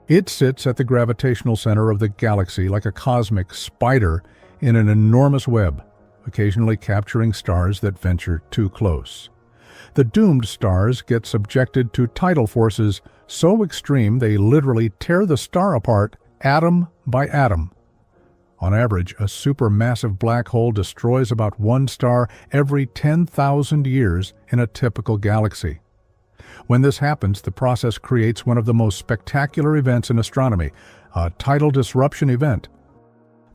It sits at the gravitational center of the galaxy like a cosmic spider in an enormous web, occasionally capturing stars that venture too close. The doomed stars get subjected to tidal forces so extreme they literally tear the star apart atom by atom. On average, a supermassive black hole destroys about one star every 10,000 years in a typical galaxy. When this happens, the process creates one of the most spectacular events in astronomy, a tidal disruption event.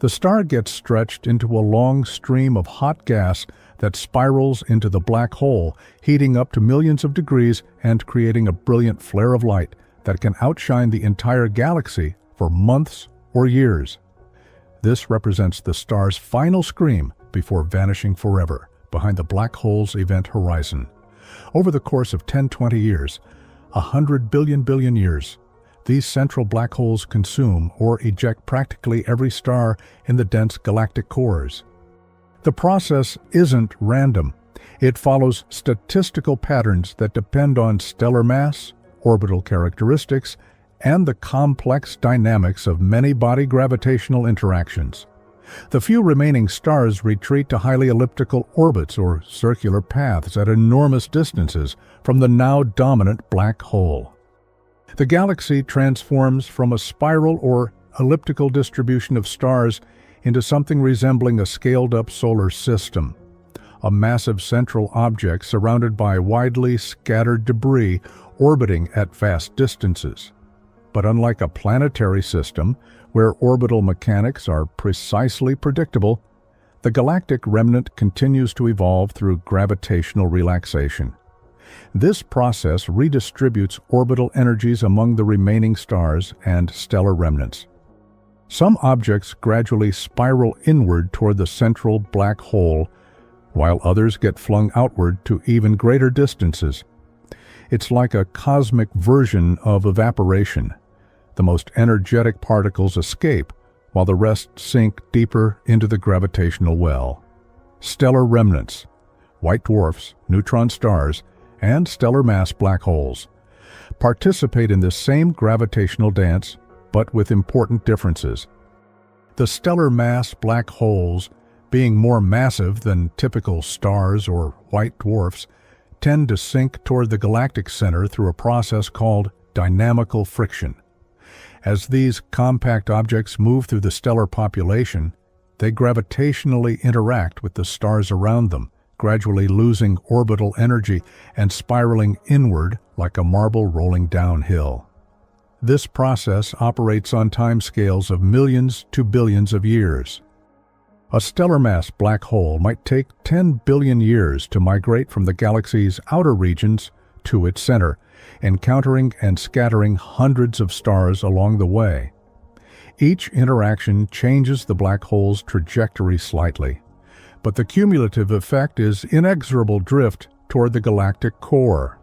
The star gets stretched into a long stream of hot gas that spirals into the black hole, heating up to millions of degrees and creating a brilliant flare of light that can outshine the entire galaxy for months or years. This represents the star's final scream before vanishing forever behind the black hole's event horizon. Over the course of 10-20 years, 100 billion years, these central black holes consume or eject practically every star in the dense galactic cores. The process isn't random. It follows statistical patterns that depend on stellar mass, orbital characteristics, and the complex dynamics of many-body gravitational interactions. The few remaining stars retreat to highly elliptical orbits or circular paths at enormous distances from the now dominant black hole. The galaxy transforms from a spiral or elliptical distribution of stars into something resembling a scaled-up solar system, a massive central object surrounded by widely scattered debris orbiting at vast distances. But unlike a planetary system, where orbital mechanics are precisely predictable, the galactic remnant continues to evolve through gravitational relaxation. This process redistributes orbital energies among the remaining stars and stellar remnants. Some objects gradually spiral inward toward the central black hole, while others get flung outward to even greater distances. It's like a cosmic version of evaporation. The most energetic particles escape, while the rest sink deeper into the gravitational well. Stellar remnants, white dwarfs, neutron stars, and stellar mass black holes participate in this same gravitational dance, but with important differences. The stellar mass black holes, being more massive than typical stars or white dwarfs, tend to sink toward the galactic center through a process called dynamical friction. As these compact objects move through the stellar population, they gravitationally interact with the stars around them, gradually losing orbital energy and spiraling inward like a marble rolling downhill. This process operates on timescales of millions to billions of years. A stellar mass black hole might take 10 billion years to migrate from the galaxy's outer regions to its center, encountering and scattering hundreds of stars along the way. Each interaction changes the black hole's trajectory slightly, but the cumulative effect is inexorable drift toward the galactic core.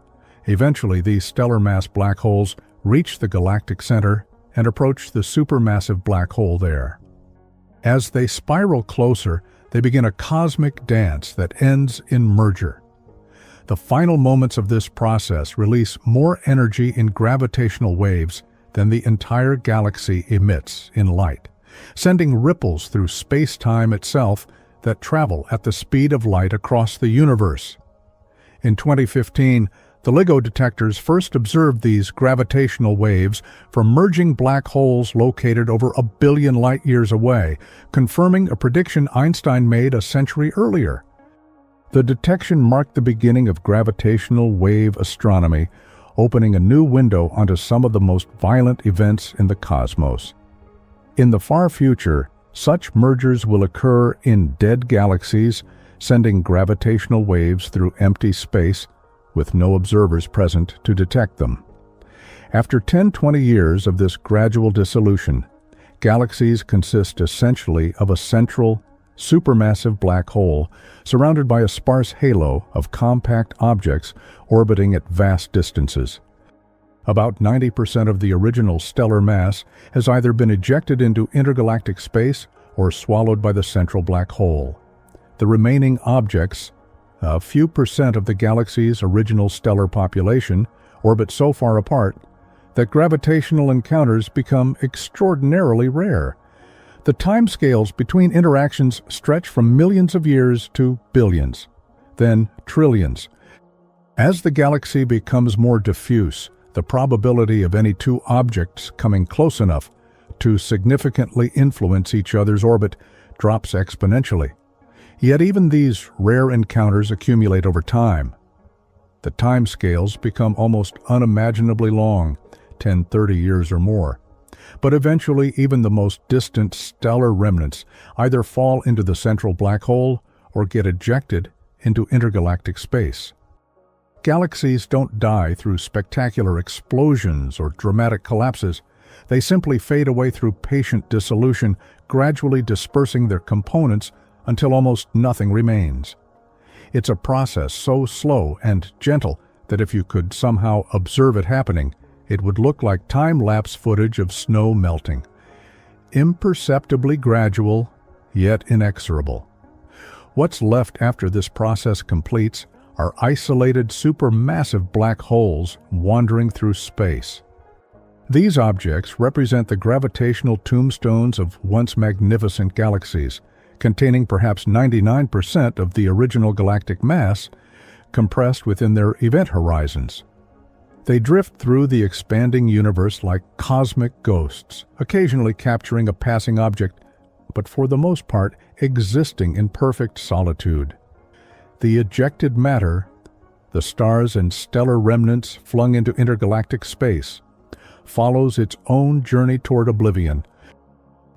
Eventually, these stellar mass black holes reach the galactic center and approach the supermassive black hole there. As they spiral closer, they begin a cosmic dance that ends in merger. The final moments of this process release more energy in gravitational waves than the entire galaxy emits in light, sending ripples through space-time itself that travel at the speed of light across the universe. In 2015, the LIGO detectors first observed these gravitational waves from merging black holes located over 1 billion light-years away, confirming a prediction Einstein made a century earlier. The detection marked the beginning of gravitational wave astronomy, opening a new window onto some of the most violent events in the cosmos. In the far future, such mergers will occur in dead galaxies, sending gravitational waves through empty space with no observers present to detect them. After 10-20 years of this gradual dissolution, galaxies consist essentially of a central, supermassive black hole surrounded by a sparse halo of compact objects orbiting at vast distances. About 90% of the original stellar mass has either been ejected into intergalactic space or swallowed by the central black hole. The remaining objects, a few percent of the galaxy's original stellar population, orbit so far apart that gravitational encounters become extraordinarily rare. The timescales between interactions stretch from millions of years to billions, then trillions. As the galaxy becomes more diffuse, the probability of any two objects coming close enough to significantly influence each other's orbit drops exponentially. Yet even these rare encounters accumulate over time. The timescales become almost unimaginably long, 10-30 years or more. But eventually even the most distant stellar remnants either fall into the central black hole or get ejected into intergalactic space. Galaxies don't die through spectacular explosions or dramatic collapses. They simply fade away through patient dissolution, gradually dispersing their components until almost nothing remains. It's a process so slow and gentle that if you could somehow observe it happening, it would look like time-lapse footage of snow melting. Imperceptibly gradual, yet inexorable. What's left after this process completes are isolated supermassive black holes wandering through space. These objects represent the gravitational tombstones of once magnificent galaxies, containing perhaps 99% of the original galactic mass, compressed within their event horizons. They drift through the expanding universe like cosmic ghosts, occasionally capturing a passing object, but for the most part existing in perfect solitude. The ejected matter, the stars and stellar remnants flung into intergalactic space, follows its own journey toward oblivion.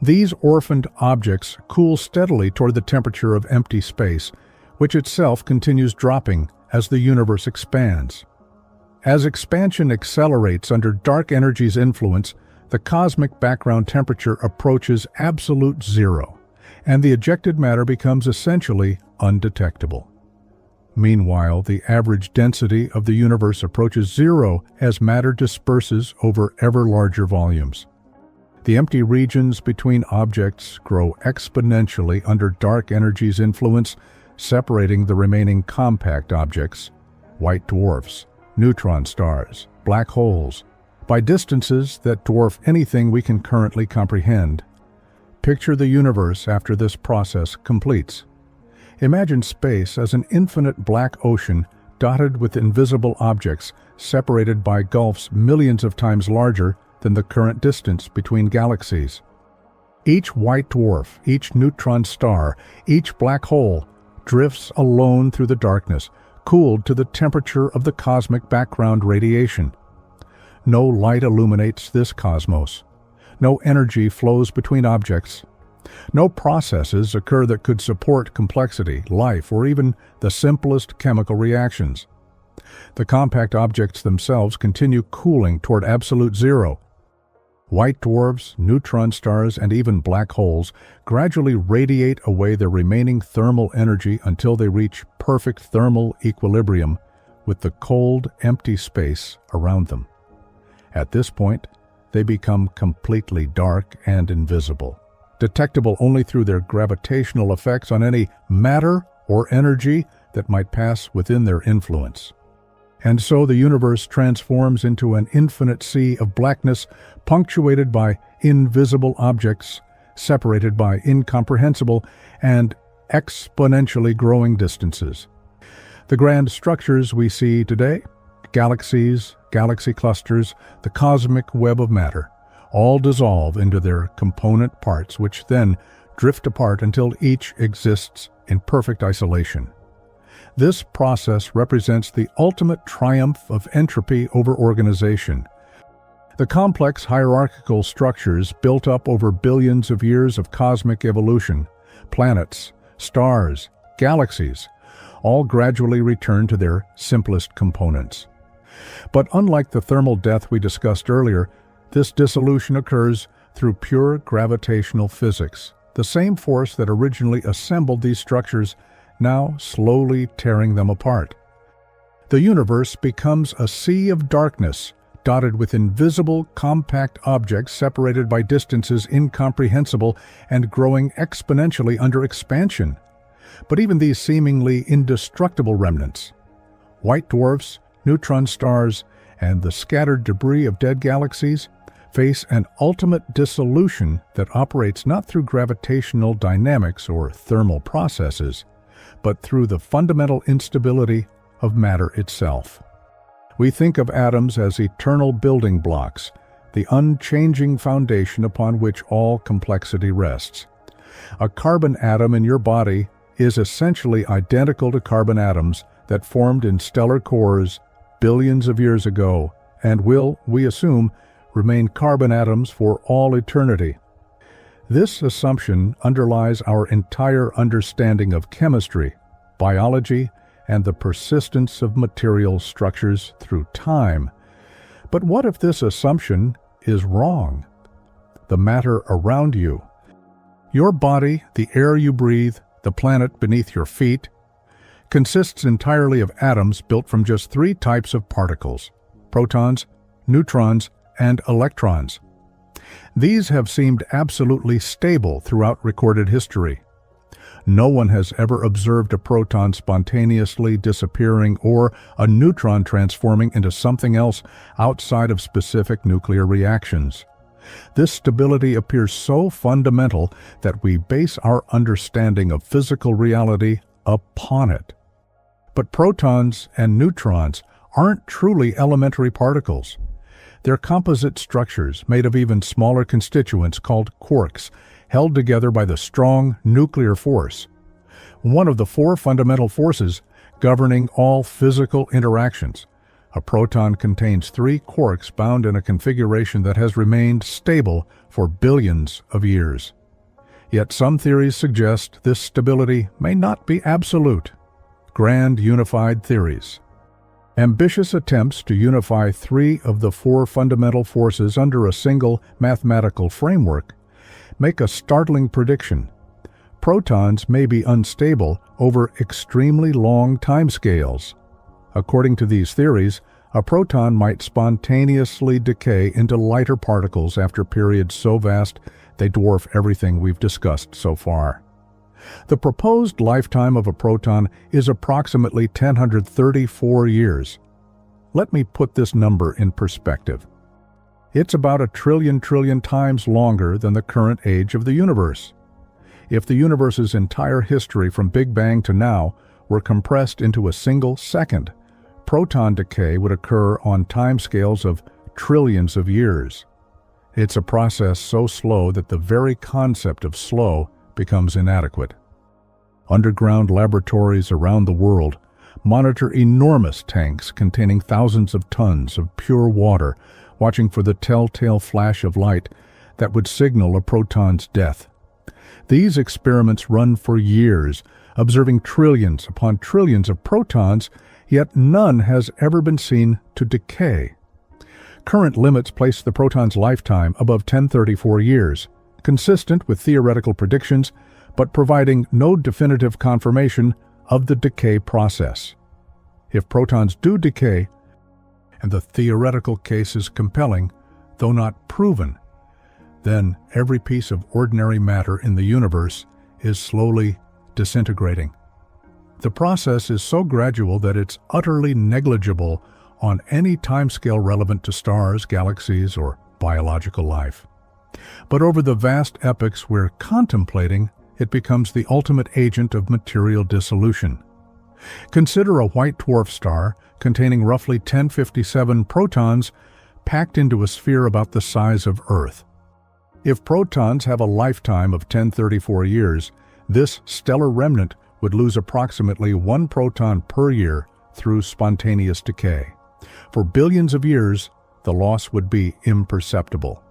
These orphaned objects cool steadily toward the temperature of empty space, which itself continues dropping as the universe expands. As expansion accelerates under dark energy's influence, the cosmic background temperature approaches absolute zero, and the ejected matter becomes essentially undetectable. Meanwhile, the average density of the universe approaches zero as matter disperses over ever larger volumes. The empty regions between objects grow exponentially under dark energy's influence, separating the remaining compact objects, white dwarfs, neutron stars, black holes, by distances that dwarf anything we can currently comprehend. Picture the universe after this process completes. Imagine space as an infinite black ocean dotted with invisible objects separated by gulfs millions of times larger than the current distance between galaxies. Each white dwarf, each neutron star, each black hole drifts alone through the darkness, cooled to the temperature of the cosmic background radiation. No light illuminates this cosmos. No energy flows between objects. No processes occur that could support complexity, life, or even the simplest chemical reactions. The compact objects themselves continue cooling toward absolute zero. White dwarfs, neutron stars, and even black holes gradually radiate away their remaining thermal energy until they reach perfect thermal equilibrium with the cold, empty space around them. At this point, they become completely dark and invisible, detectable only through their gravitational effects on any matter or energy that might pass within their influence. And so the universe transforms into an infinite sea of blackness punctuated by invisible objects, separated by incomprehensible and exponentially growing distances. The grand structures we see today, galaxies, galaxy clusters, the cosmic web of matter, all dissolve into their component parts, which then drift apart until each exists in perfect isolation. This process represents the ultimate triumph of entropy over organization. The complex hierarchical structures built up over billions of years of cosmic evolution, planets, stars, galaxies, all gradually return to their simplest components. But unlike the thermal death we discussed earlier, this dissolution occurs through pure gravitational physics, the same force that originally assembled these structures, now slowly tearing them apart. The universe becomes a sea of darkness, dotted with invisible, compact objects separated by distances incomprehensible and growing exponentially under expansion. But even these seemingly indestructible remnants, white dwarfs, neutron stars, and the scattered debris of dead galaxies, face an ultimate dissolution that operates not through gravitational dynamics or thermal processes, but through the fundamental instability of matter itself. We think of atoms as eternal building blocks, the unchanging foundation upon which all complexity rests. A carbon atom in your body is essentially identical to carbon atoms that formed in stellar cores billions of years ago and will, we assume, remain carbon atoms for all eternity. This assumption underlies our entire understanding of chemistry, biology, and the persistence of material structures through time. But what if this assumption is wrong? The matter around you, your body, the air you breathe, the planet beneath your feet, consists entirely of atoms built from just three types of particles: protons, neutrons, and electrons. These have seemed absolutely stable throughout recorded history. No one has ever observed a proton spontaneously disappearing or a neutron transforming into something else outside of specific nuclear reactions. This stability appears so fundamental that we base our understanding of physical reality upon it. But protons and neutrons aren't truly elementary particles. They're composite structures made of even smaller constituents called quarks, held together by the strong nuclear force, one of the four fundamental forces governing all physical interactions. A proton contains three quarks bound in a configuration that has remained stable for billions of years. Yet some theories suggest this stability may not be absolute. Grand unified theories. Ambitious attempts to unify three of the four fundamental forces under a single mathematical framework make a startling prediction. Protons may be unstable over extremely long timescales. According to these theories, a proton might spontaneously decay into lighter particles after periods so vast they dwarf everything we've discussed so far. The proposed lifetime of a proton is approximately 1034 years. Let me put this number in perspective. It's about a trillion times longer than the current age of the universe. If the universe's entire history from Big Bang to now were compressed into a single second, proton decay would occur on timescales of trillions of years. It's a process so slow that the very concept of slow becomes inadequate. Underground laboratories around the world monitor enormous tanks containing thousands of tons of pure water, watching for the telltale flash of light that would signal a proton's death. These experiments run for years, observing trillions upon trillions of protons, yet none has ever been seen to decay. Current limits place the proton's lifetime above 1034 years, consistent with theoretical predictions, but providing no definitive confirmation of the decay process. If protons do decay, and the theoretical case is compelling, though not proven, then every piece of ordinary matter in the universe is slowly disintegrating. The process is so gradual that it's utterly negligible on any timescale relevant to stars, galaxies, or biological life. But over the vast epochs we're contemplating, it becomes the ultimate agent of material dissolution. Consider a white dwarf star containing roughly 1057 protons packed into a sphere about the size of Earth. If protons have a lifetime of 1034 years, this stellar remnant would lose approximately 1 proton per year through spontaneous decay. For billions of years, the loss would be imperceptible.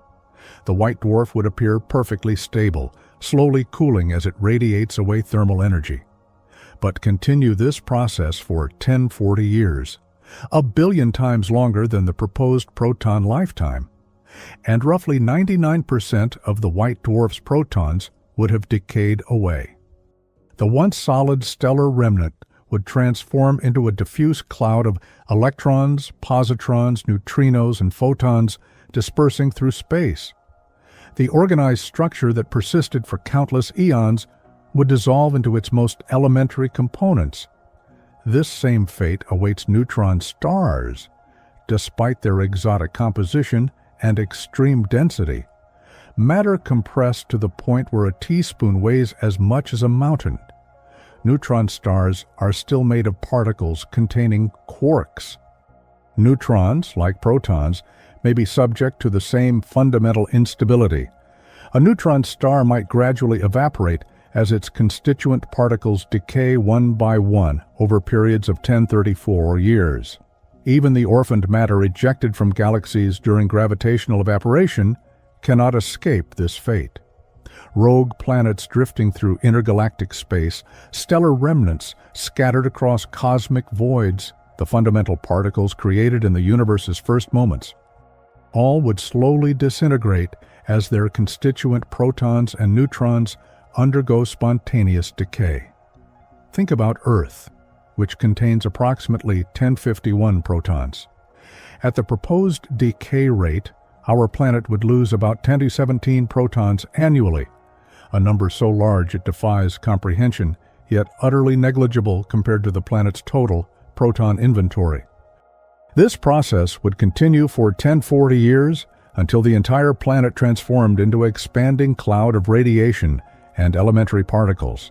The white dwarf would appear perfectly stable, slowly cooling as it radiates away thermal energy. But continue this process for 1040 years, a billion times longer than the proposed proton lifetime, and roughly 99% of the white dwarf's protons would have decayed away. The once solid stellar remnant would transform into a diffuse cloud of electrons, positrons, neutrinos, and photons dispersing through space. The organized structure that persisted for countless eons would dissolve into its most elementary components. This same fate awaits neutron stars, despite their exotic composition and extreme density. Matter compressed to the point where a teaspoon weighs as much as a mountain. Neutron stars are still made of particles containing quarks. Neutrons, like protons, may be subject to the same fundamental instability. A neutron star might gradually evaporate as its constituent particles decay one by one over periods of 1034 years. Even the orphaned matter ejected from galaxies during gravitational evaporation cannot escape this fate. Rogue planets drifting through intergalactic space, stellar remnants scattered across cosmic voids, the fundamental particles created in the universe's first moments. All would slowly disintegrate as their constituent protons and neutrons undergo spontaneous decay. Think about Earth, which contains approximately 1051 protons. At the proposed decay rate, our planet would lose about 10 to 17 protons annually, a number so large it defies comprehension, yet utterly negligible compared to the planet's total proton inventory. This process would continue for 1040 years until the entire planet transformed into an expanding cloud of radiation and elementary particles.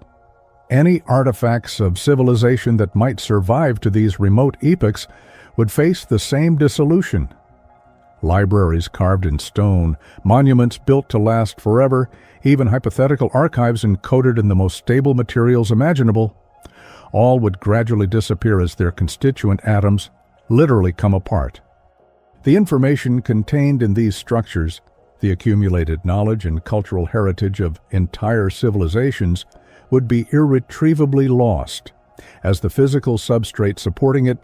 Any artifacts of civilization that might survive to these remote epochs would face the same dissolution. Libraries carved in stone, monuments built to last forever, even hypothetical archives encoded in the most stable materials imaginable, all would gradually disappear as their constituent atoms literally come apart. The information contained in these structures, the accumulated knowledge and cultural heritage of entire civilizations, would be irretrievably lost, as the physical substrate supporting it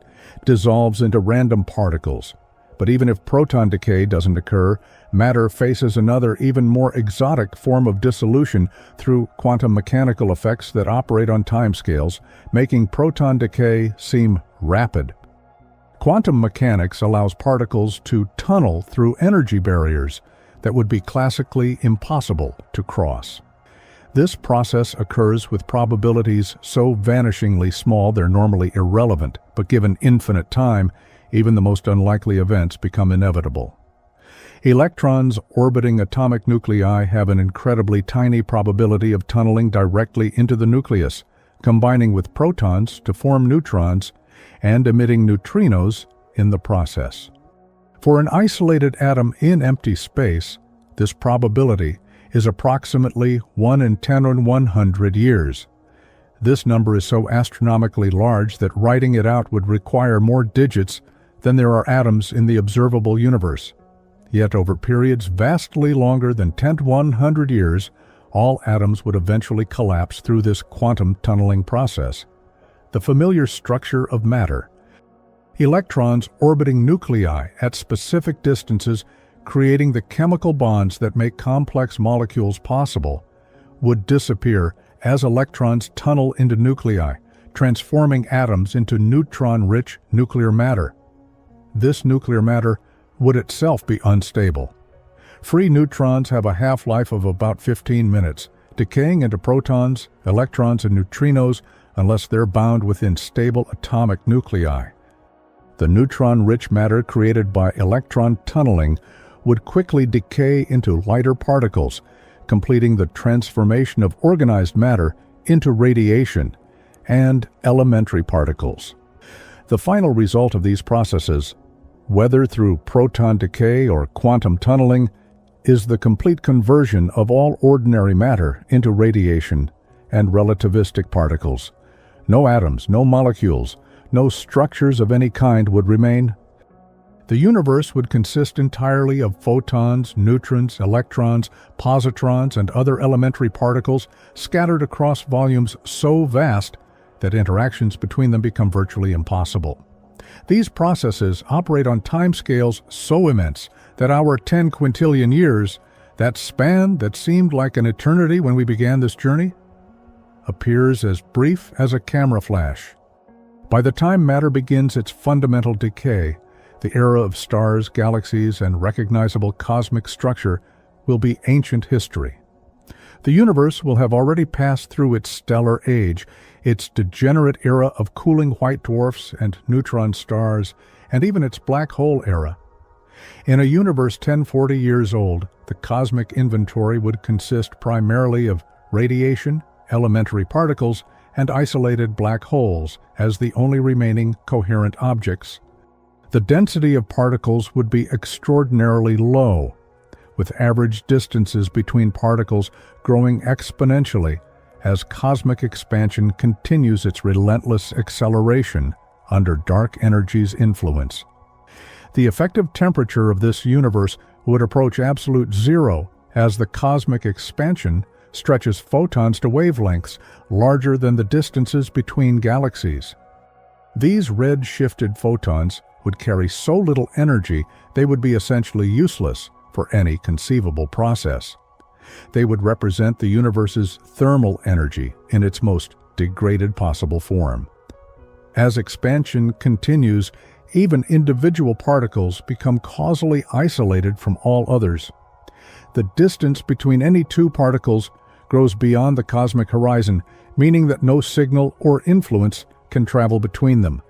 dissolves into random particles. But even if proton decay doesn't occur, matter faces another, even more exotic form of dissolution through quantum mechanical effects that operate on timescales, making proton decay seem rapid. Quantum mechanics allows particles to tunnel through energy barriers that would be classically impossible to cross. This process occurs with probabilities so vanishingly small they're normally irrelevant, but given infinite time, even the most unlikely events become inevitable. Electrons orbiting atomic nuclei have an incredibly tiny probability of tunneling directly into the nucleus, combining with protons to form neutrons and emitting neutrinos in the process. For an isolated atom in empty space, this probability is approximately 1 in 10 or 100 years. This number is so astronomically large that writing it out would require more digits than there are atoms in the observable universe. Yet over periods vastly longer than 10 to 100 years, all atoms would eventually collapse through this quantum tunneling process. The familiar structure of matter. Electrons orbiting nuclei at specific distances, creating the chemical bonds that make complex molecules possible, would disappear as electrons tunnel into nuclei, transforming atoms into neutron-rich nuclear matter. This nuclear matter would itself be unstable. Free neutrons have a half-life of about 15 minutes, decaying into protons, electrons, and neutrinos unless they're bound within stable atomic nuclei. The neutron-rich matter created by electron tunneling would quickly decay into lighter particles, completing the transformation of organized matter into radiation and elementary particles. The final result of these processes, whether through proton decay or quantum tunneling, is the complete conversion of all ordinary matter into radiation and relativistic particles, No atoms, no molecules, no structures of any kind would remain. The universe would consist entirely of photons, neutrons, electrons, positrons, and other elementary particles scattered across volumes so vast that interactions between them become virtually impossible. These processes operate on timescales so immense that our 10 quintillion years, that span that seemed like an eternity when we began this journey, appears as brief as a camera flash. By the time matter begins its fundamental decay, the era of stars, galaxies, and recognizable cosmic structure will be ancient history. The universe will have already passed through its stellar age, its degenerate era of cooling white dwarfs and neutron stars, and even its black hole era. In a universe 1040 years old, the cosmic inventory would consist primarily of radiation, elementary particles, and isolated black holes as the only remaining coherent objects. The density of particles would be extraordinarily low, with average distances between particles growing exponentially as cosmic expansion continues its relentless acceleration under dark energy's influence. The effective temperature of this universe would approach absolute zero as the cosmic expansion stretches photons to wavelengths larger than the distances between galaxies. These red-shifted photons would carry so little energy they would be essentially useless for any conceivable process. They would represent the universe's thermal energy in its most degraded possible form. As expansion continues, even individual particles become causally isolated from all others. The distance between any two particles grows beyond the cosmic horizon, meaning that no signal or influence can travel between them.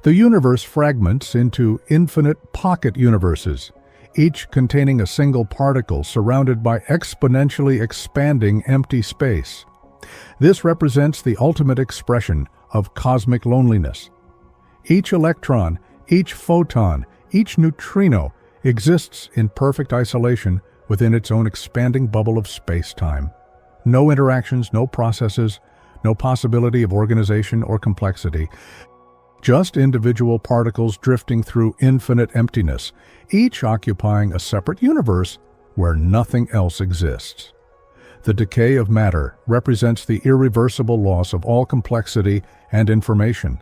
The universe fragments into infinite pocket universes, each containing a single particle surrounded by exponentially expanding empty space. This represents the ultimate expression of cosmic loneliness. Each electron, each photon, each neutrino exists in perfect isolation within its own expanding bubble of space-time. No interactions, no processes, no possibility of organization or complexity. Just individual particles drifting through infinite emptiness, each occupying a separate universe where nothing else exists. The decay of matter represents the irreversible loss of all complexity and information.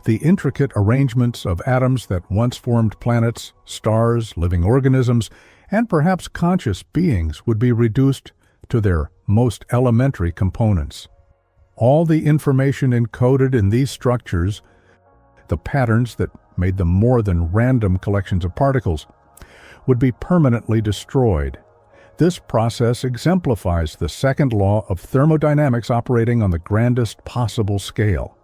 The intricate arrangements of atoms that once formed planets, stars, living organisms, and perhaps conscious beings would be reduced to their most elementary components. All the information encoded in these structures, the patterns that made them more than random collections of particles, would be permanently destroyed. This process exemplifies the second law of thermodynamics operating on the grandest possible scale.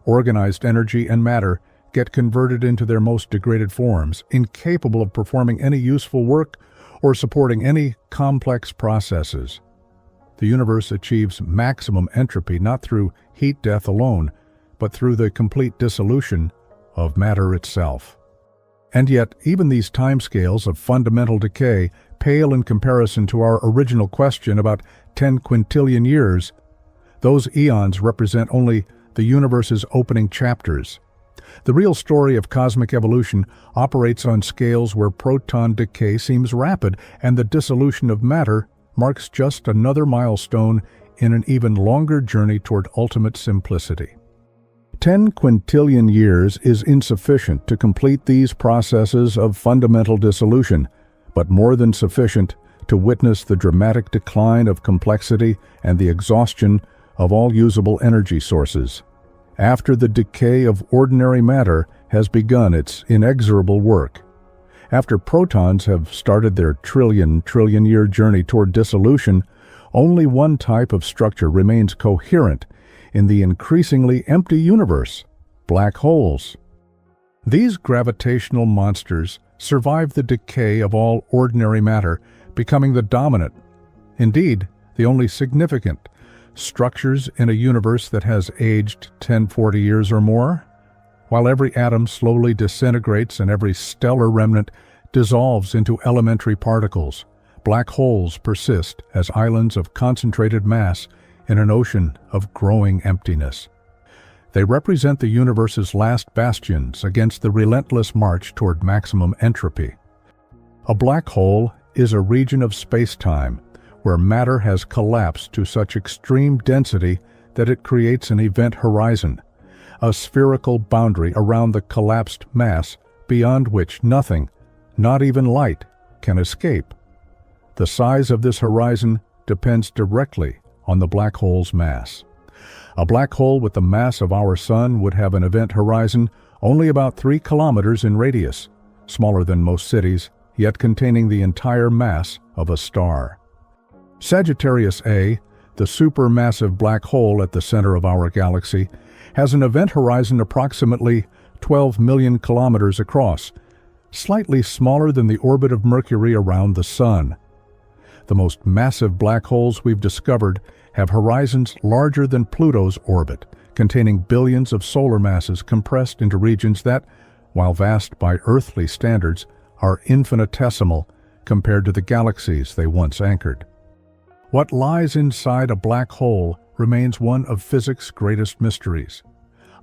Organized energy and matter get converted into their most degraded forms, incapable of performing any useful work or supporting any complex processes. The universe achieves maximum entropy not through heat death alone, but through the complete dissolution of matter itself. And yet, even these timescales of fundamental decay pale in comparison to our original question about 10 quintillion years. Those eons represent only the universe's opening chapters. The real story of cosmic evolution operates on scales where proton decay seems rapid and the dissolution of matter marks just another milestone in an even longer journey toward ultimate simplicity. 10 quintillion years is insufficient to complete these processes of fundamental dissolution, but more than sufficient to witness the dramatic decline of complexity and the exhaustion of all usable energy sources. After the decay of ordinary matter has begun its inexorable work, after protons have started their trillion-year journey toward dissolution, only one type of structure remains coherent in the increasingly empty universe: black holes. These gravitational monsters survive the decay of all ordinary matter, becoming the dominant, indeed, the only significant, structures in a universe that has aged 1040 years or more. While every atom slowly disintegrates and every stellar remnant dissolves into elementary particles, black holes persist as islands of concentrated mass in an ocean of growing emptiness. They represent the universe's last bastions against the relentless march toward maximum entropy. A black hole is a region of space-time where matter has collapsed to such extreme density that it creates an event horizon, a spherical boundary around the collapsed mass beyond which nothing, not even light, can escape. The size of this horizon depends directly on the black hole's mass. A black hole with the mass of our Sun would have an event horizon only about 3 kilometers in radius, smaller than most cities, yet containing the entire mass of a star. Sagittarius A, the supermassive black hole at the center of our galaxy, has an event horizon approximately 12 million kilometers across, slightly smaller than the orbit of Mercury around the Sun. The most massive black holes we've discovered have horizons larger than Pluto's orbit, containing billions of solar masses compressed into regions that, while vast by earthly standards, are infinitesimal compared to the galaxies they once anchored. What lies inside a black hole remains one of physics' greatest mysteries.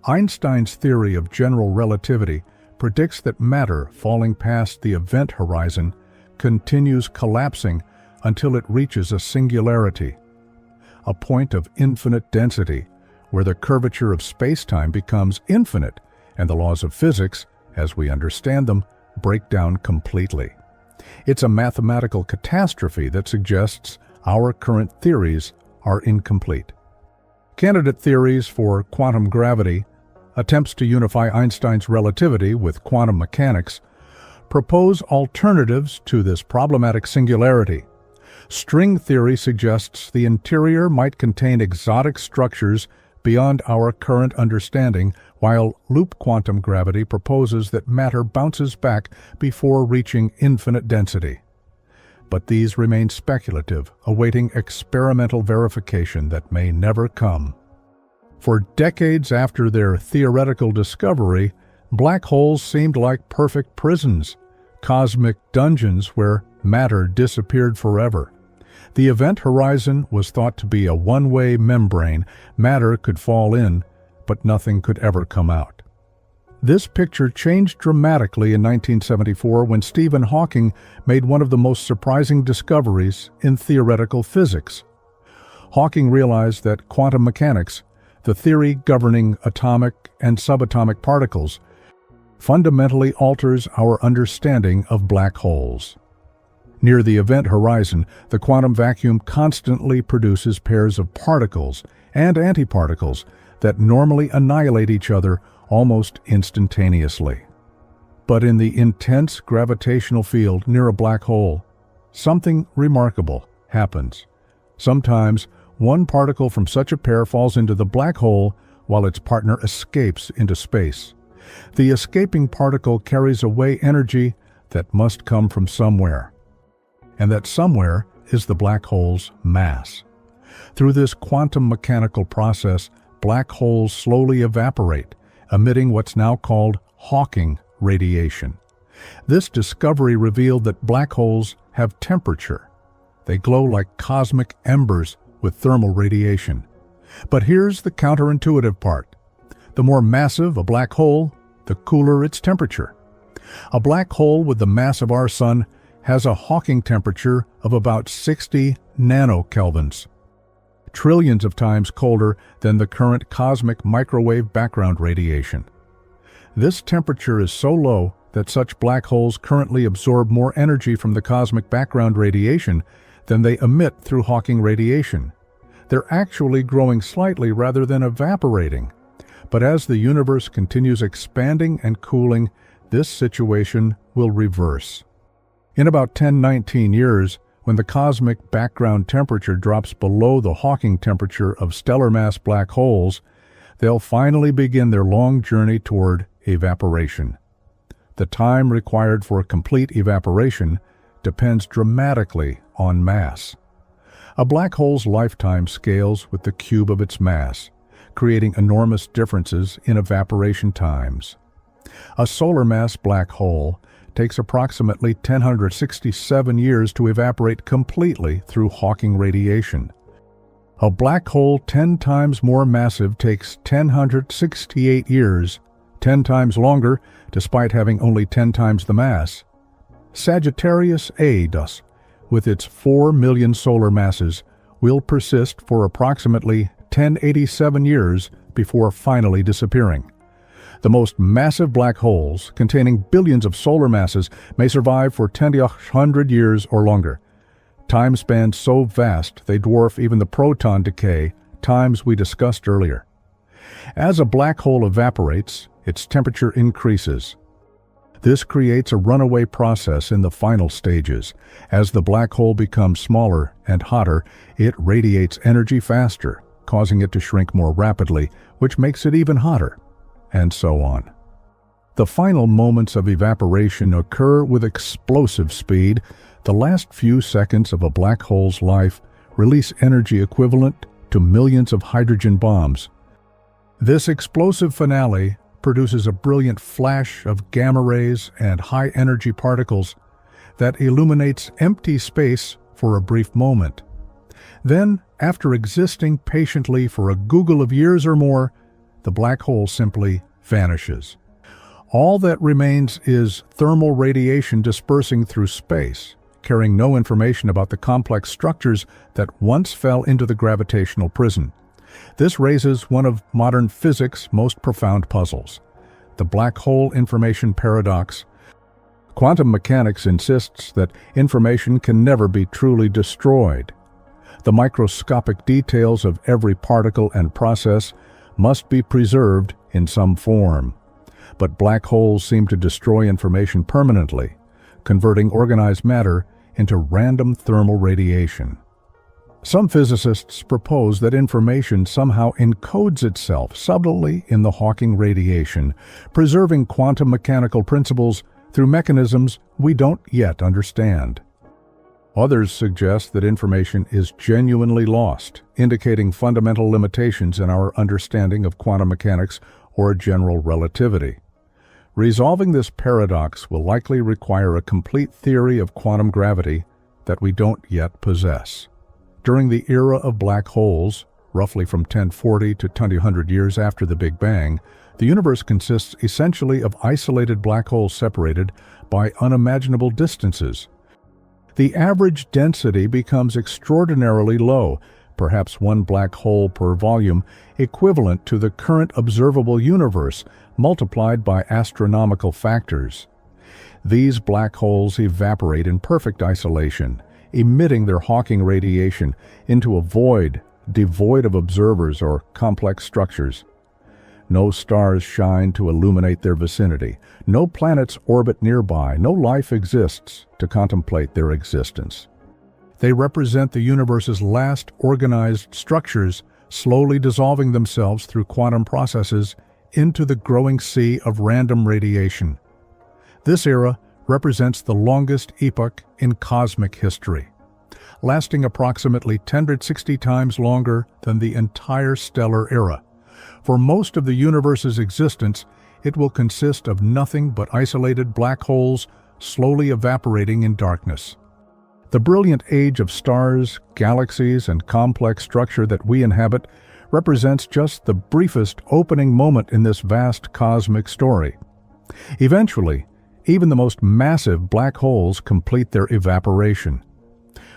Einstein's theory of general relativity predicts that matter falling past the event horizon continues collapsing until it reaches a singularity, a point of infinite density where the curvature of space-time becomes infinite and the laws of physics, as we understand them, break down completely. It's a mathematical catastrophe that suggests our current theories are incomplete. Candidate theories for quantum gravity, attempts to unify Einstein's relativity with quantum mechanics, propose alternatives to this problematic singularity. String theory suggests the interior might contain exotic structures beyond our current understanding, while loop quantum gravity proposes that matter bounces back before reaching infinite density. But these remain speculative, awaiting experimental verification that may never come. For decades after their theoretical discovery, black holes seemed like perfect prisons, cosmic dungeons where matter disappeared forever. The event horizon was thought to be a one-way membrane. Matter could fall in, but nothing could ever come out. This picture changed dramatically in 1974 when Stephen Hawking made one of the most surprising discoveries in theoretical physics. Hawking realized that quantum mechanics, the theory governing atomic and subatomic particles, fundamentally alters our understanding of black holes. Near the event horizon, the quantum vacuum constantly produces pairs of particles and antiparticles that normally annihilate each other almost instantaneously. But in the intense gravitational field near a black hole, something remarkable happens. Sometimes, one particle from such a pair falls into the black hole while its partner escapes into space. The escaping particle carries away energy that must come from somewhere. And that somewhere is the black hole's mass. Through this quantum mechanical process, black holes slowly evaporate, emitting what's now called Hawking radiation. This discovery revealed that black holes have temperature. They glow like cosmic embers with thermal radiation. But here's the counterintuitive part. The more massive a black hole, the cooler its temperature. A black hole with the mass of our Sun has a Hawking temperature of about 60 nanokelvins, trillions of times colder than the current cosmic microwave background radiation. This temperature is so low that such black holes currently absorb more energy from the cosmic background radiation than they emit through Hawking radiation. They're actually growing slightly rather than evaporating. But as the universe continues expanding and cooling, this situation will reverse. In about 10-19 years, when the cosmic background temperature drops below the Hawking temperature of stellar mass black holes, they'll finally begin their long journey toward evaporation. The time required for complete evaporation depends dramatically on mass. A black hole's lifetime scales with the cube of its mass, creating enormous differences in evaporation times. A solar mass black hole takes approximately 1,067 years to evaporate completely through Hawking radiation. A black hole 10 times more massive takes 1,068 years, 10 times longer, despite having only 10 times the mass. Sagittarius A does, with its 4 million solar masses, will persist for approximately 1087 years before finally disappearing. The most massive black holes, containing billions of solar masses, may survive for 10,100 years or longer. Time spans so vast they dwarf even the proton decay, times we discussed earlier. As a black hole evaporates, its temperature increases. This creates a runaway process in the final stages. As the black hole becomes smaller and hotter, it radiates energy faster, causing it to shrink more rapidly, which makes it even hotter, and so on. The final moments of evaporation occur with explosive speed. The last few seconds of a black hole's life release energy equivalent to millions of hydrogen bombs. This explosive finale produces a brilliant flash of gamma rays and high-energy particles that illuminates empty space for a brief moment. Then, after existing patiently for a googol of years or more, the black hole simply vanishes. All that remains is thermal radiation dispersing through space, carrying no information about the complex structures that once fell into the gravitational prison. This raises one of modern physics' most profound puzzles: the black hole information paradox. Quantum mechanics insists that information can never be truly destroyed. The microscopic details of every particle and process must be preserved in some form. But black holes seem to destroy information permanently, converting organized matter into random thermal radiation. Some physicists propose that information somehow encodes itself subtly in the Hawking radiation, preserving quantum mechanical principles through mechanisms we don't yet understand. Others suggest that information is genuinely lost, indicating fundamental limitations in our understanding of quantum mechanics or general relativity. Resolving this paradox will likely require a complete theory of quantum gravity that we don't yet possess. During the era of black holes, roughly from 1040 to 2000 years after the Big Bang, the universe consists essentially of isolated black holes separated by unimaginable distances. The average density becomes extraordinarily low, perhaps one black hole per volume, equivalent to the current observable universe, multiplied by astronomical factors. These black holes evaporate in perfect isolation, emitting their Hawking radiation into a void devoid of observers or complex structures. No stars shine to illuminate their vicinity. No planets orbit nearby. No life exists to contemplate their existence. They represent the universe's last organized structures, slowly dissolving themselves through quantum processes into the growing sea of random radiation. This era represents the longest epoch in cosmic history, lasting approximately 160 times longer than the entire stellar era. For most of the universe's existence, it will consist of nothing but isolated black holes slowly evaporating in darkness. The brilliant age of stars, galaxies, and complex structure that we inhabit represents just the briefest opening moment in this vast cosmic story. Eventually, even the most massive black holes complete their evaporation.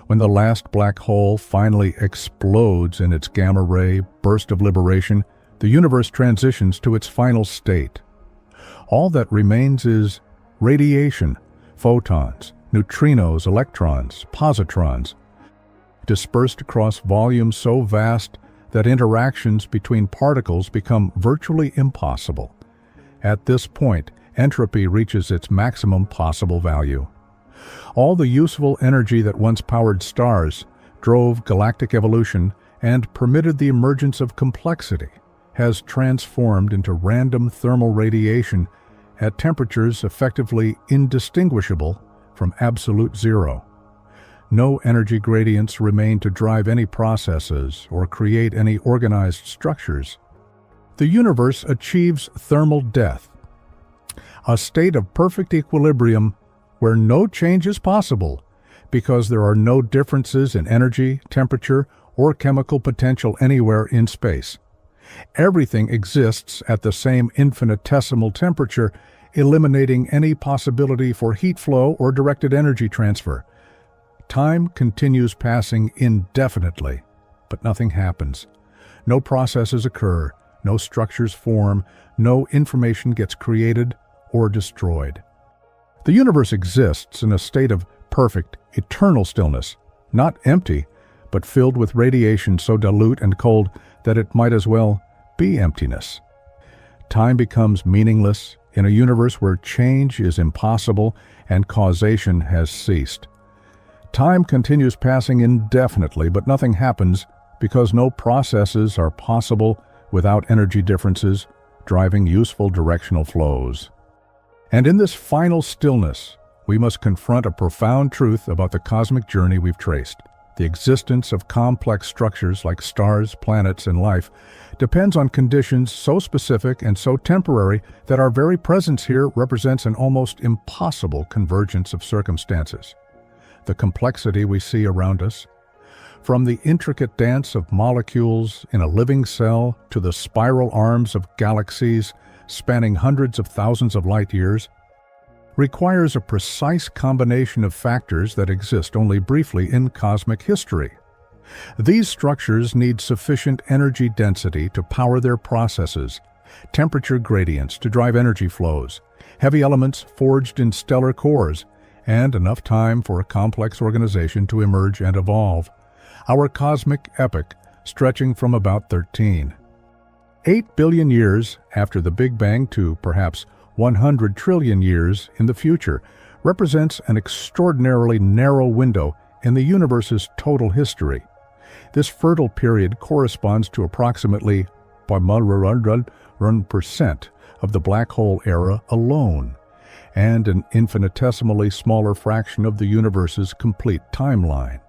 When the last black hole finally explodes in its gamma-ray burst of liberation, the universe transitions to its final state. All that remains is radiation, photons, neutrinos, electrons, positrons, dispersed across volumes so vast that interactions between particles become virtually impossible. At this point, entropy reaches its maximum possible value. All the useful energy that once powered stars, drove galactic evolution, and permitted the emergence of complexity has transformed into random thermal radiation at temperatures effectively indistinguishable from absolute zero. No energy gradients remain to drive any processes or create any organized structures. The universe achieves thermal death, a state of perfect equilibrium where no change is possible because there are no differences in energy, temperature, or chemical potential anywhere in space. Everything exists at the same infinitesimal temperature, eliminating any possibility for heat flow or directed energy transfer. Time continues passing indefinitely, but nothing happens. No processes occur, no structures form, no information gets created or destroyed. The universe exists in a state of perfect, eternal stillness, not empty, but filled with radiation so dilute and cold that it might as well be emptiness. Time becomes meaningless in a universe where change is impossible and causation has ceased. Time continues passing indefinitely, but nothing happens because no processes are possible without energy differences driving useful directional flows. And in this final stillness, we must confront a profound truth about the cosmic journey we've traced. The existence of complex structures like stars, planets, and life depends on conditions so specific and so temporary that our very presence here represents an almost impossible convergence of circumstances. The complexity we see around us, from the intricate dance of molecules in a living cell to the spiral arms of galaxies spanning hundreds of thousands of light years, requires a precise combination of factors that exist only briefly in cosmic history. These structures need sufficient energy density to power their processes, temperature gradients to drive energy flows, heavy elements forged in stellar cores, and enough time for a complex organization to emerge and evolve. Our cosmic epoch, stretching from about 8 billion years after the Big Bang to perhaps 100 trillion years in the future, represents an extraordinarily narrow window in the universe's total history. This fertile period corresponds to approximately 1% of the black hole era alone, and an infinitesimally smaller fraction of the universe's complete timeline.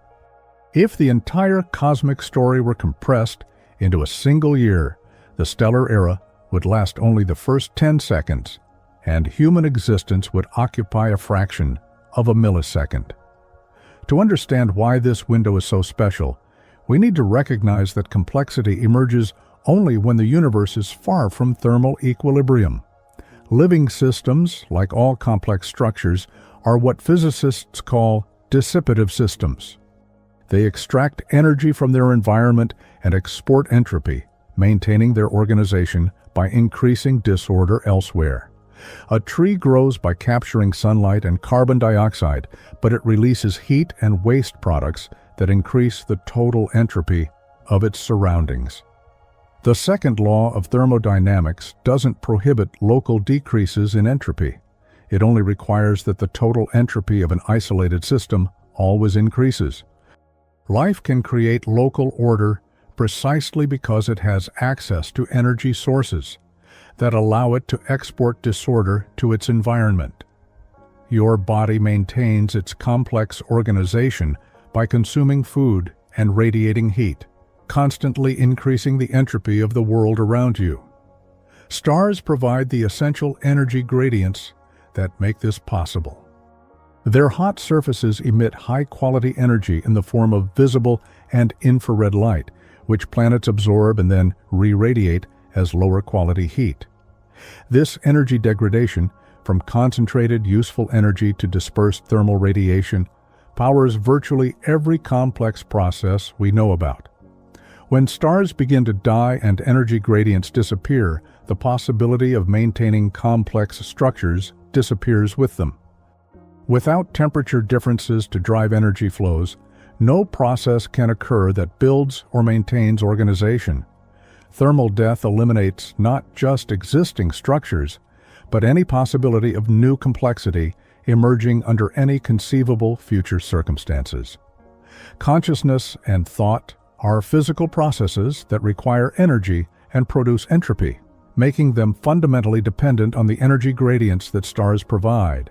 If the entire cosmic story were compressed into a single year, the stellar era would last only the first 10 seconds, and human existence would occupy a fraction of a millisecond. To understand why this window is so special, we need to recognize that complexity emerges only when the universe is far from thermal equilibrium. Living systems, like all complex structures, are what physicists call dissipative systems. They extract energy from their environment and export entropy, maintaining their organization by increasing disorder elsewhere. A tree grows by capturing sunlight and carbon dioxide, but it releases heat and waste products that increase the total entropy of its surroundings. The second law of thermodynamics doesn't prohibit local decreases in entropy. It only requires that the total entropy of an isolated system always increases. Life can create local order precisely because it has access to energy sources that allow it to export disorder to its environment. Your body maintains its complex organization by consuming food and radiating heat, constantly increasing the entropy of the world around you. Stars provide the essential energy gradients that make this possible. Their hot surfaces emit high-quality energy in the form of visible and infrared light, which planets absorb and then re-radiate as lower-quality heat. This energy degradation, from concentrated useful energy to dispersed thermal radiation, powers virtually every complex process we know about. When stars begin to die and energy gradients disappear, the possibility of maintaining complex structures disappears with them. Without temperature differences to drive energy flows, no process can occur that builds or maintains organization. Thermal death eliminates not just existing structures, but any possibility of new complexity emerging under any conceivable future circumstances. Consciousness and thought are physical processes that require energy and produce entropy, making them fundamentally dependent on the energy gradients that stars provide.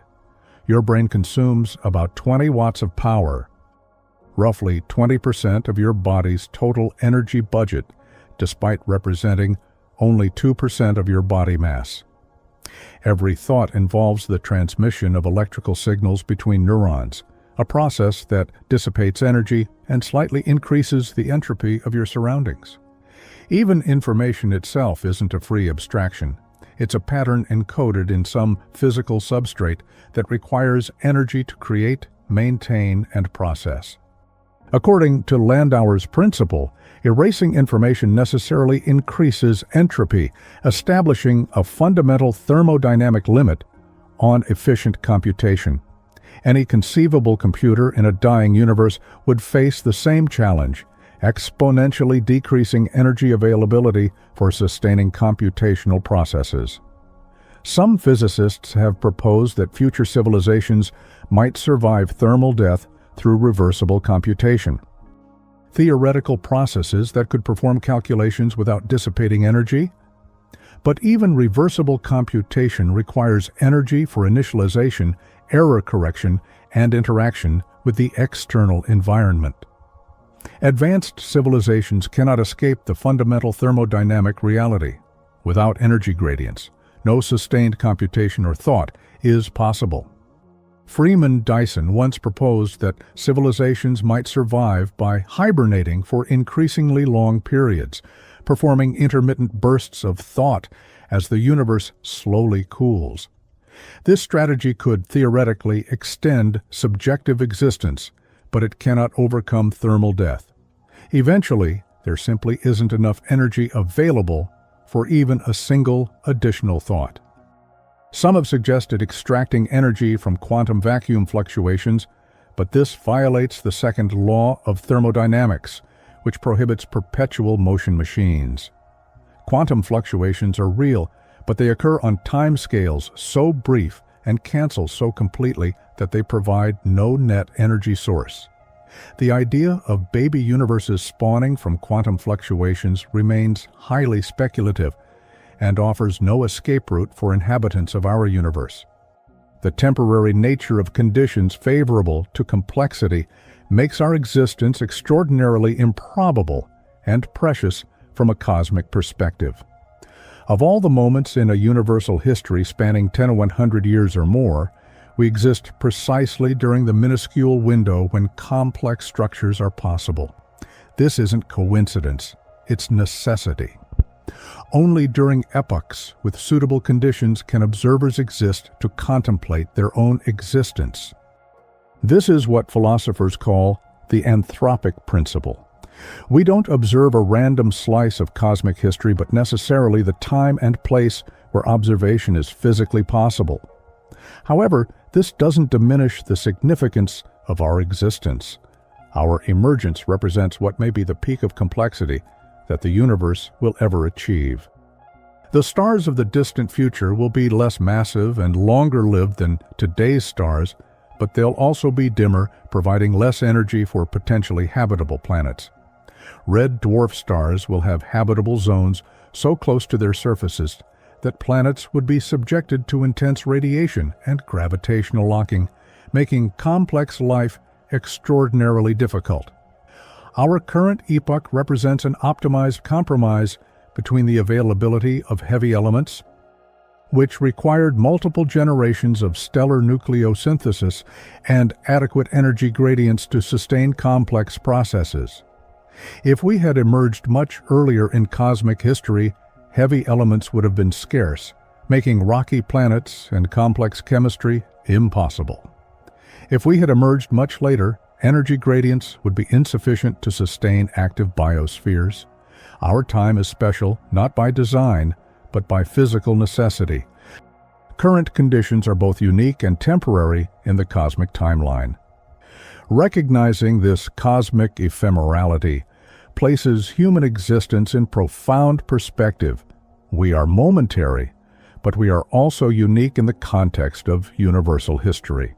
Your brain consumes about 20 watts of power, roughly 20% of your body's total energy budget, despite representing only 2% of your body mass. Every thought involves the transmission of electrical signals between neurons, a process that dissipates energy and slightly increases the entropy of your surroundings. Even information itself isn't a free abstraction. It's a pattern encoded in some physical substrate that requires energy to create, maintain, and process. According to Landauer's principle, erasing information necessarily increases entropy, establishing a fundamental thermodynamic limit on efficient computation. Any conceivable computer in a dying universe would face the same challenge, exponentially decreasing energy availability for sustaining computational processes. Some physicists have proposed that future civilizations might survive thermal death through reversible computation. Theoretical processes that could perform calculations without dissipating energy. But even reversible computation requires energy for initialization, error correction, and interaction with the external environment. Advanced civilizations cannot escape the fundamental thermodynamic reality. Without energy gradients, no sustained computation or thought is possible. Freeman Dyson once proposed that civilizations might survive by hibernating for increasingly long periods, performing intermittent bursts of thought as the universe slowly cools. This strategy could theoretically extend subjective existence, but it cannot overcome thermal death. Eventually, there simply isn't enough energy available for even a single additional thought. Some have suggested extracting energy from quantum vacuum fluctuations, but this violates the second law of thermodynamics, which prohibits perpetual motion machines. Quantum fluctuations are real, but they occur on timescales so brief and cancel so completely that they provide no net energy source. The idea of baby universes spawning from quantum fluctuations remains highly speculative and offers no escape route for inhabitants of our universe. The temporary nature of conditions favorable to complexity makes our existence extraordinarily improbable and precious from a cosmic perspective. Of all the moments in a universal history spanning 10 or 100 years or more, we exist precisely during the minuscule window when complex structures are possible. This isn't coincidence, it's necessity. Only during epochs with suitable conditions can observers exist to contemplate their own existence. This is what philosophers call the anthropic principle. We don't observe a random slice of cosmic history, but necessarily the time and place where observation is physically possible. However, this doesn't diminish the significance of our existence. Our emergence represents what may be the peak of complexity that the universe will ever achieve. The stars of the distant future will be less massive and longer-lived than today's stars, but they'll also be dimmer, providing less energy for potentially habitable planets. Red dwarf stars will have habitable zones so close to their surfaces that planets would be subjected to intense radiation and gravitational locking, making complex life extraordinarily difficult. Our current epoch represents an optimized compromise between the availability of heavy elements, which required multiple generations of stellar nucleosynthesis and adequate energy gradients to sustain complex processes. If we had emerged much earlier in cosmic history, heavy elements would have been scarce, making rocky planets and complex chemistry impossible. If we had emerged much later, energy gradients would be insufficient to sustain active biospheres. Our time is special not by design, but by physical necessity. Current conditions are both unique and temporary in the cosmic timeline. Recognizing this cosmic ephemerality places human existence in profound perspective. We are momentary, but we are also unique in the context of universal history.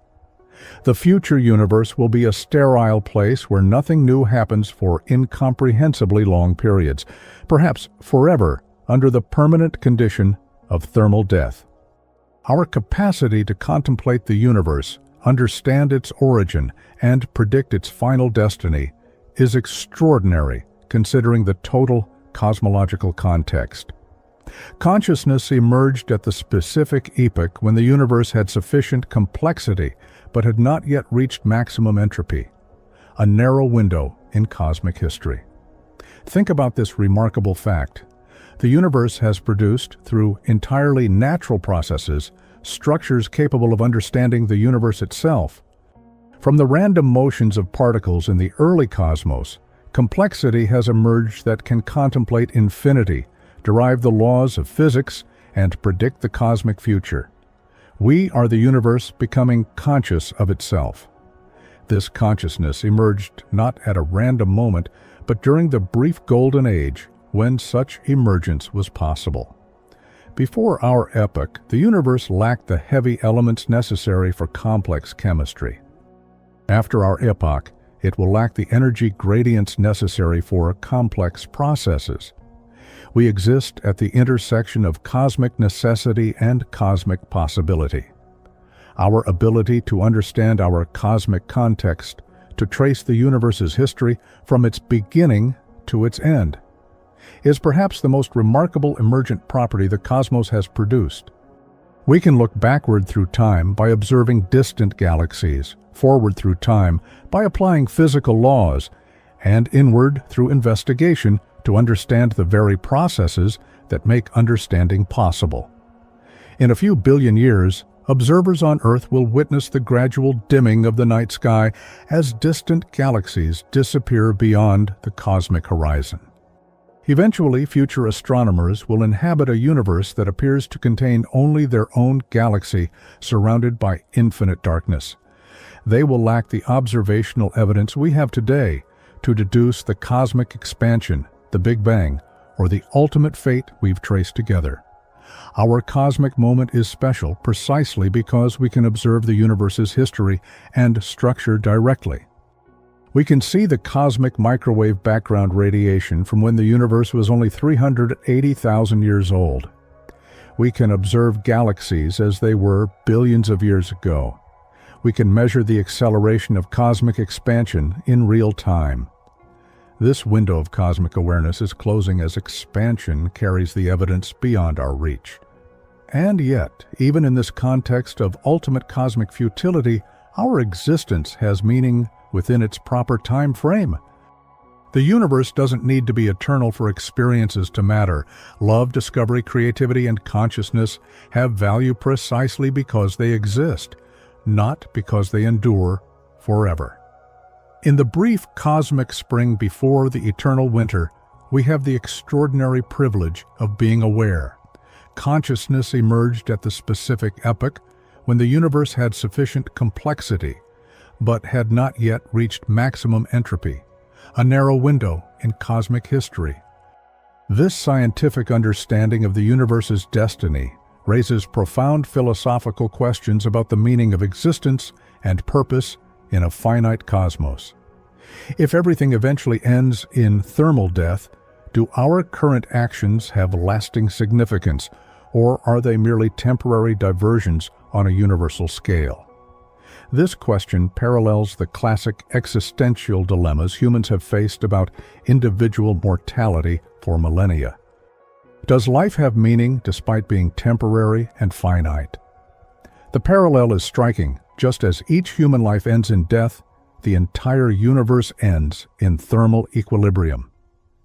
The future universe will be a sterile place where nothing new happens for incomprehensibly long periods, perhaps forever, under the permanent condition of thermal death. Our capacity to contemplate the universe, understand its origin, and predict its final destiny is extraordinary considering the total cosmological context. Consciousness emerged at the specific epoch when the universe had sufficient complexity but had not yet reached maximum entropy, a narrow window in cosmic history. Think about this remarkable fact. The universe has produced, through entirely natural processes, structures capable of understanding the universe itself. From the random motions of particles in the early cosmos, complexity has emerged that can contemplate infinity, derive the laws of physics, and predict the cosmic future. We are the universe becoming conscious of itself. This consciousness emerged not at a random moment, but during the brief golden age when such emergence was possible. Before our epoch, the universe lacked the heavy elements necessary for complex chemistry. After our epoch, it will lack the energy gradients necessary for complex processes. We exist at the intersection of cosmic necessity and cosmic possibility. Our ability to understand our cosmic context, to trace the universe's history from its beginning to its end, is perhaps the most remarkable emergent property the cosmos has produced. We can look backward through time by observing distant galaxies, forward through time by applying physical laws, and inward through investigation to understand the very processes that make understanding possible. In a few billion years, observers on Earth will witness the gradual dimming of the night sky as distant galaxies disappear beyond the cosmic horizon. Eventually, future astronomers will inhabit a universe that appears to contain only their own galaxy, surrounded by infinite darkness. They will lack the observational evidence we have today to deduce the cosmic expansion, the Big Bang, or the ultimate fate we've traced together. Our cosmic moment is special precisely because we can observe the universe's history and structure directly. We can see the cosmic microwave background radiation from when the universe was only 380,000 years old. We can observe galaxies as they were billions of years ago. We can measure the acceleration of cosmic expansion in real time. This window of cosmic awareness is closing as expansion carries the evidence beyond our reach. And yet, even in this context of ultimate cosmic futility, our existence has meaning within its proper time frame. The universe doesn't need to be eternal for experiences to matter. Love, discovery, creativity, and consciousness have value precisely because they exist, not because they endure forever. In the brief cosmic spring before the eternal winter, we have the extraordinary privilege of being aware. Consciousness emerged at the specific epoch when the universe had sufficient complexity, but had not yet reached maximum entropy, a narrow window in cosmic history. This scientific understanding of the universe's destiny raises profound philosophical questions about the meaning of existence and purpose in a finite cosmos. If everything eventually ends in thermal death, do our current actions have lasting significance, or are they merely temporary diversions on a universal scale? This question parallels the classic existential dilemmas humans have faced about individual mortality for millennia. Does life have meaning despite being temporary and finite? The parallel is striking. Just as each human life ends in death, the entire universe ends in thermal equilibrium.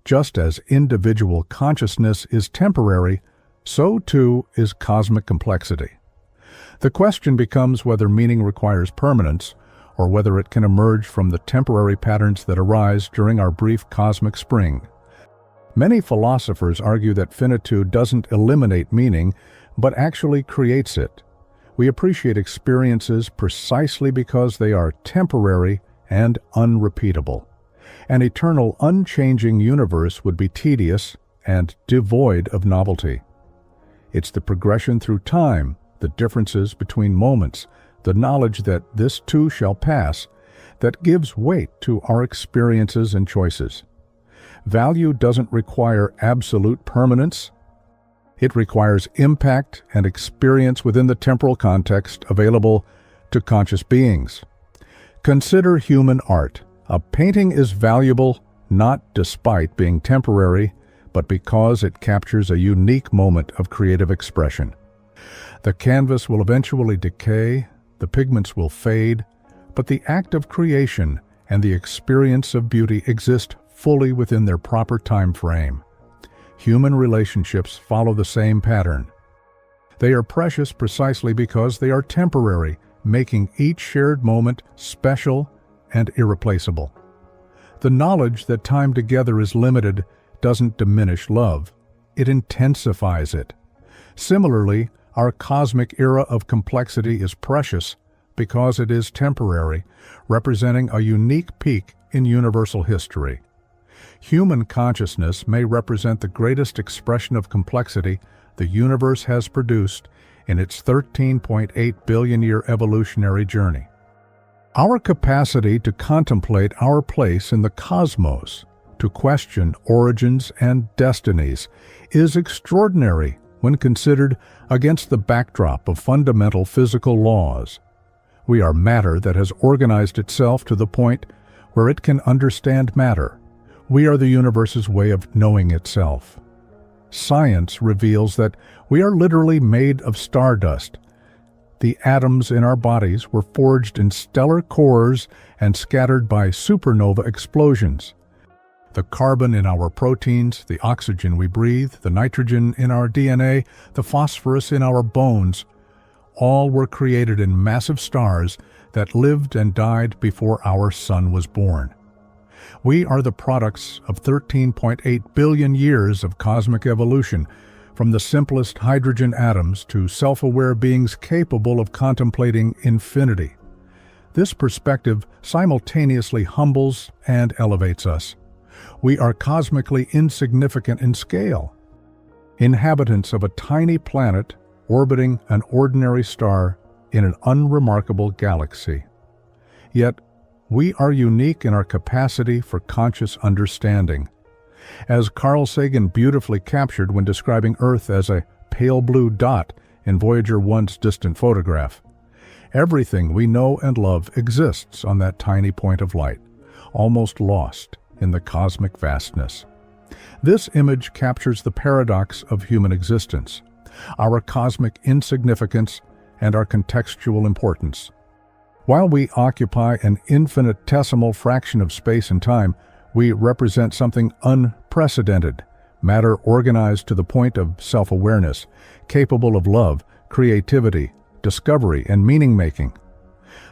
Just as individual consciousness is temporary, so too is cosmic complexity. The question becomes whether meaning requires permanence, or whether it can emerge from the temporary patterns that arise during our brief cosmic spring. Many philosophers argue that finitude doesn't eliminate meaning, but actually creates it. We appreciate experiences precisely because they are temporary and unrepeatable. An eternal, unchanging universe would be tedious and devoid of novelty. It's the progression through time, the differences between moments, the knowledge that this too shall pass, that gives weight to our experiences and choices. Value doesn't require absolute permanence. It requires impact and experience within the temporal context available to conscious beings. Consider human art. A painting is valuable not despite being temporary, but because it captures a unique moment of creative expression. The canvas will eventually decay, the pigments will fade, but the act of creation and the experience of beauty exist fully within their proper time frame. Human relationships follow the same pattern. They are precious precisely because they are temporary, making each shared moment special and irreplaceable. The knowledge that time together is limited doesn't diminish love, it intensifies it. Similarly, our cosmic era of complexity is precious because it is temporary, representing a unique peak in universal history. Human consciousness may represent the greatest expression of complexity the universe has produced in its 13.8 billion-year evolutionary journey. Our capacity to contemplate our place in the cosmos, to question origins and destinies, is extraordinary when considered against the backdrop of fundamental physical laws. We are matter that has organized itself to the point where it can understand matter. We are the universe's way of knowing itself. Science reveals that we are literally made of stardust. The atoms in our bodies were forged in stellar cores and scattered by supernova explosions. The carbon in our proteins, the oxygen we breathe, the nitrogen in our DNA, the phosphorus in our bones, all were created in massive stars that lived and died before our sun was born. We are the products of 13.8 billion years of cosmic evolution, from the simplest hydrogen atoms to self-aware beings capable of contemplating infinity. This perspective simultaneously humbles and elevates us. We are cosmically insignificant in scale, inhabitants of a tiny planet orbiting an ordinary star in an unremarkable galaxy. Yet, we are unique in our capacity for conscious understanding. As Carl Sagan beautifully captured when describing Earth as a pale blue dot in Voyager 1's distant photograph, everything we know and love exists on that tiny point of light, almost lost in the cosmic vastness. This image captures the paradox of human existence, our cosmic insignificance and our contextual importance. While we occupy an infinitesimal fraction of space and time, we represent something unprecedented, matter organized to the point of self-awareness, capable of love, creativity, discovery, and meaning-making.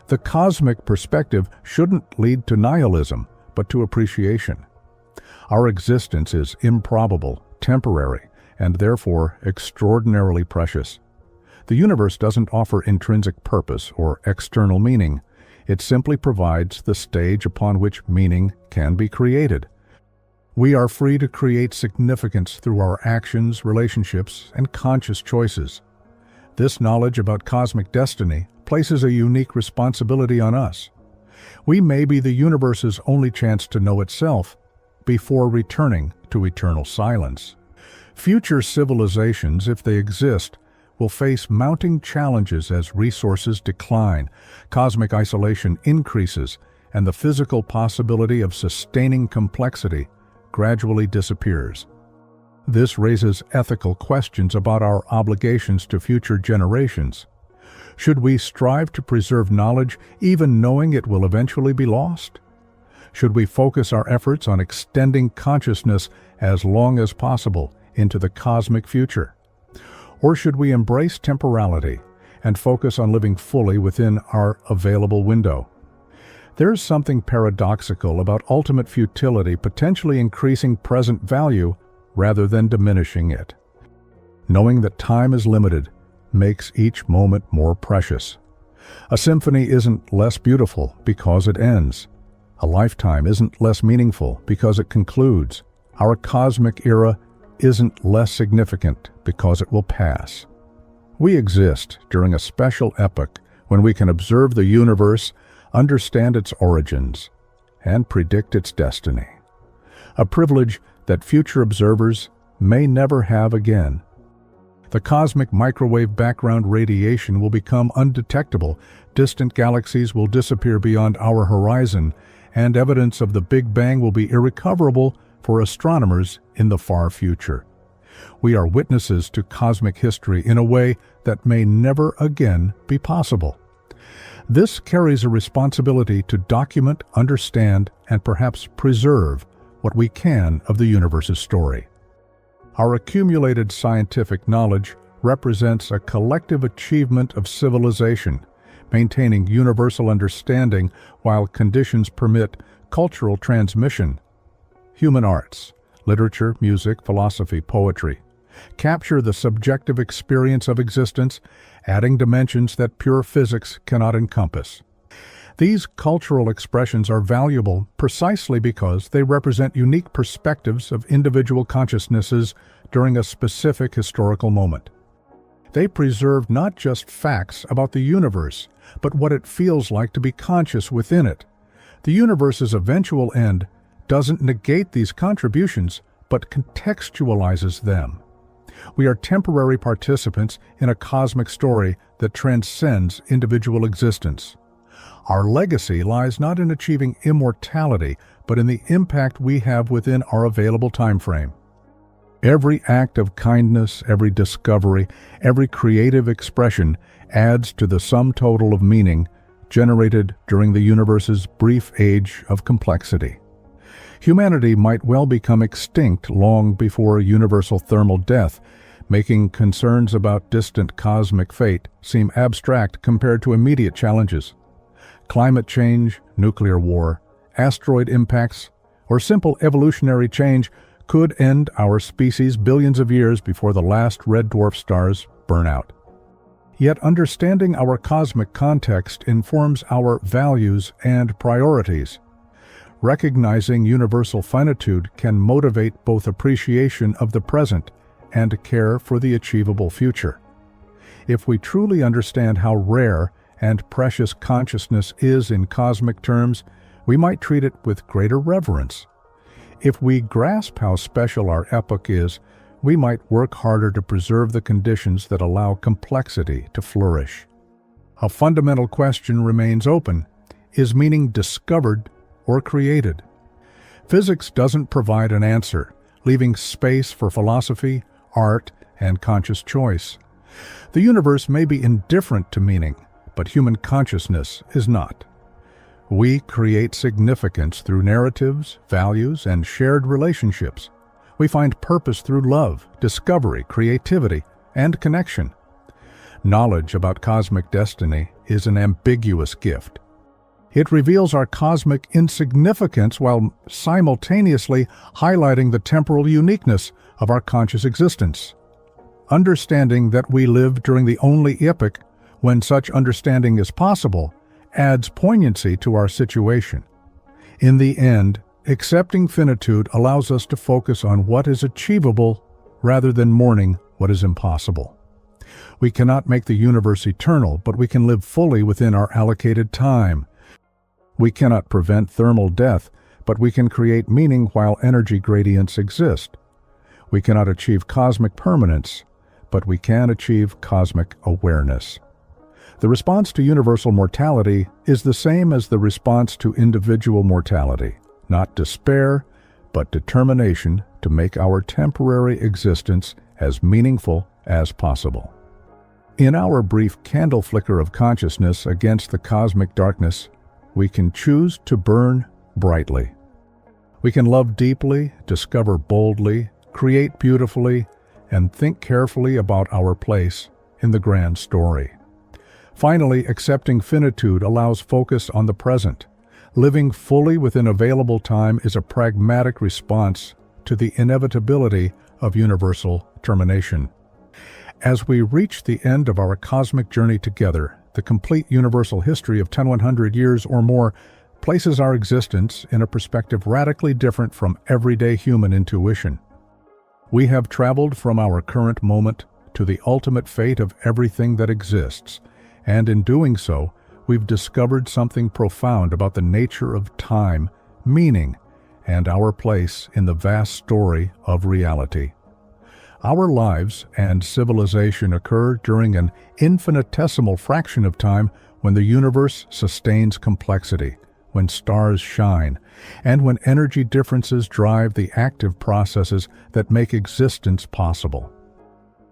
The cosmic perspective shouldn't lead to nihilism, but to appreciation. Our existence is improbable, temporary, and therefore extraordinarily precious. The universe doesn't offer intrinsic purpose or external meaning. It simply provides the stage upon which meaning can be created. We are free to create significance through our actions, relationships, and conscious choices. This knowledge about cosmic destiny places a unique responsibility on us. We may be the universe's only chance to know itself before returning to eternal silence. Future civilizations, if they exist, will face mounting challenges as resources decline, cosmic isolation increases, and the physical possibility of sustaining complexity gradually disappears. This raises ethical questions about our obligations to future generations. Should we strive to preserve knowledge even knowing it will eventually be lost? Should we focus our efforts on extending consciousness as long as possible into the cosmic future? Or should we embrace temporality and focus on living fully within our available window? There's something paradoxical about ultimate futility potentially increasing present value rather than diminishing it. Knowing that time is limited makes each moment more precious. A symphony isn't less beautiful because it ends. A lifetime isn't less meaningful because it concludes. Our cosmic era isn't less significant because it will pass. We exist during a special epoch when we can observe the universe, understand its origins, and predict its destiny. A privilege that future observers may never have again. The cosmic microwave background radiation will become undetectable, distant galaxies will disappear beyond our horizon, and evidence of the Big Bang will be irrecoverable for astronomers in the far future. We are witnesses to cosmic history in a way that may never again be possible. This carries a responsibility to document, understand, and perhaps preserve what we can of the universe's story. Our accumulated scientific knowledge represents a collective achievement of civilization, maintaining universal understanding while conditions permit cultural transmission. Human arts, literature, music, philosophy, poetry, capture the subjective experience of existence, adding dimensions that pure physics cannot encompass. These cultural expressions are valuable precisely because they represent unique perspectives of individual consciousnesses during a specific historical moment. They preserve not just facts about the universe, but what it feels like to be conscious within it. The universe's eventual end doesn't negate these contributions, but contextualizes them. We are temporary participants in a cosmic story that transcends individual existence. Our legacy lies not in achieving immortality, but in the impact we have within our available time frame. Every act of kindness, every discovery, every creative expression adds to the sum total of meaning generated during the universe's brief age of complexity. Humanity might well become extinct long before universal thermal death, making concerns about distant cosmic fate seem abstract compared to immediate challenges. Climate change, nuclear war, asteroid impacts, or simple evolutionary change could end our species billions of years before the last red dwarf stars burn out. Yet understanding our cosmic context informs our values and priorities. Recognizing universal finitude can motivate both appreciation of the present and care for the achievable future. If we truly understand how rare and precious consciousness is in cosmic terms, we might treat it with greater reverence. If we grasp how special our epoch is, we might work harder to preserve the conditions that allow complexity to flourish. A fundamental question remains open: is meaning discovered or created? Physics doesn't provide an answer, leaving space for philosophy, art, and conscious choice. The universe may be indifferent to meaning, but human consciousness is not. We create significance through narratives, values, and shared relationships. We find purpose through love, discovery, creativity, and connection. Knowledge about cosmic destiny is an ambiguous gift. It reveals our cosmic insignificance while simultaneously highlighting the temporal uniqueness of our conscious existence. Understanding that we live during the only epoch when such understanding is possible adds poignancy to our situation. In the end, accepting finitude allows us to focus on what is achievable rather than mourning what is impossible. We cannot make the universe eternal, but we can live fully within our allocated time. We cannot prevent thermal death, but we can create meaning while energy gradients exist. We cannot achieve cosmic permanence, but we can achieve cosmic awareness. The response to universal mortality is the same as the response to individual mortality, not despair, but determination to make our temporary existence as meaningful as possible. In our brief candle flicker of consciousness against the cosmic darkness, we can choose to burn brightly. We can love deeply, discover boldly, create beautifully, and think carefully about our place in the grand story. Finally, accepting finitude allows focus on the present. Living fully within available time is a pragmatic response to the inevitability of universal termination. As we reach the end of our cosmic journey together, the complete universal history of 100 years or more places our existence in a perspective radically different from everyday human intuition. We have traveled from our current moment to the ultimate fate of everything that exists, and in doing so, we've discovered something profound about the nature of time, meaning, and our place in the vast story of reality. Our lives and civilization occur during an infinitesimal fraction of time when the universe sustains complexity, when stars shine, and when energy differences drive the active processes that make existence possible.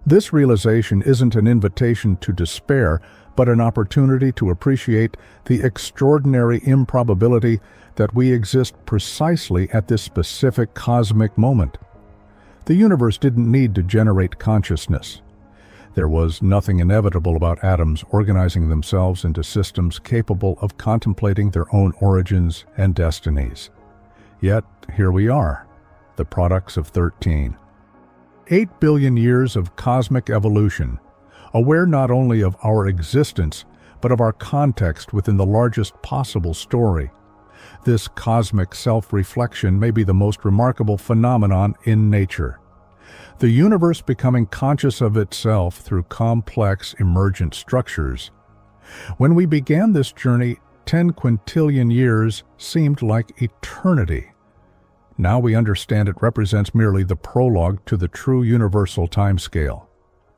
This realization isn't an invitation to despair, but an opportunity to appreciate the extraordinary improbability that we exist precisely at this specific cosmic moment. The universe didn't need to generate consciousness. There was nothing inevitable about atoms organizing themselves into systems capable of contemplating their own origins and destinies. Yet, here we are, the products of 13. 8 billion years of cosmic evolution, aware not only of our existence, but of our context within the largest possible story. This cosmic self-reflection may be the most remarkable phenomenon in nature. The universe becoming conscious of itself through complex emergent structures. When we began this journey, 10 quintillion years seemed like eternity. Now we understand it represents merely the prologue to the true universal timescale.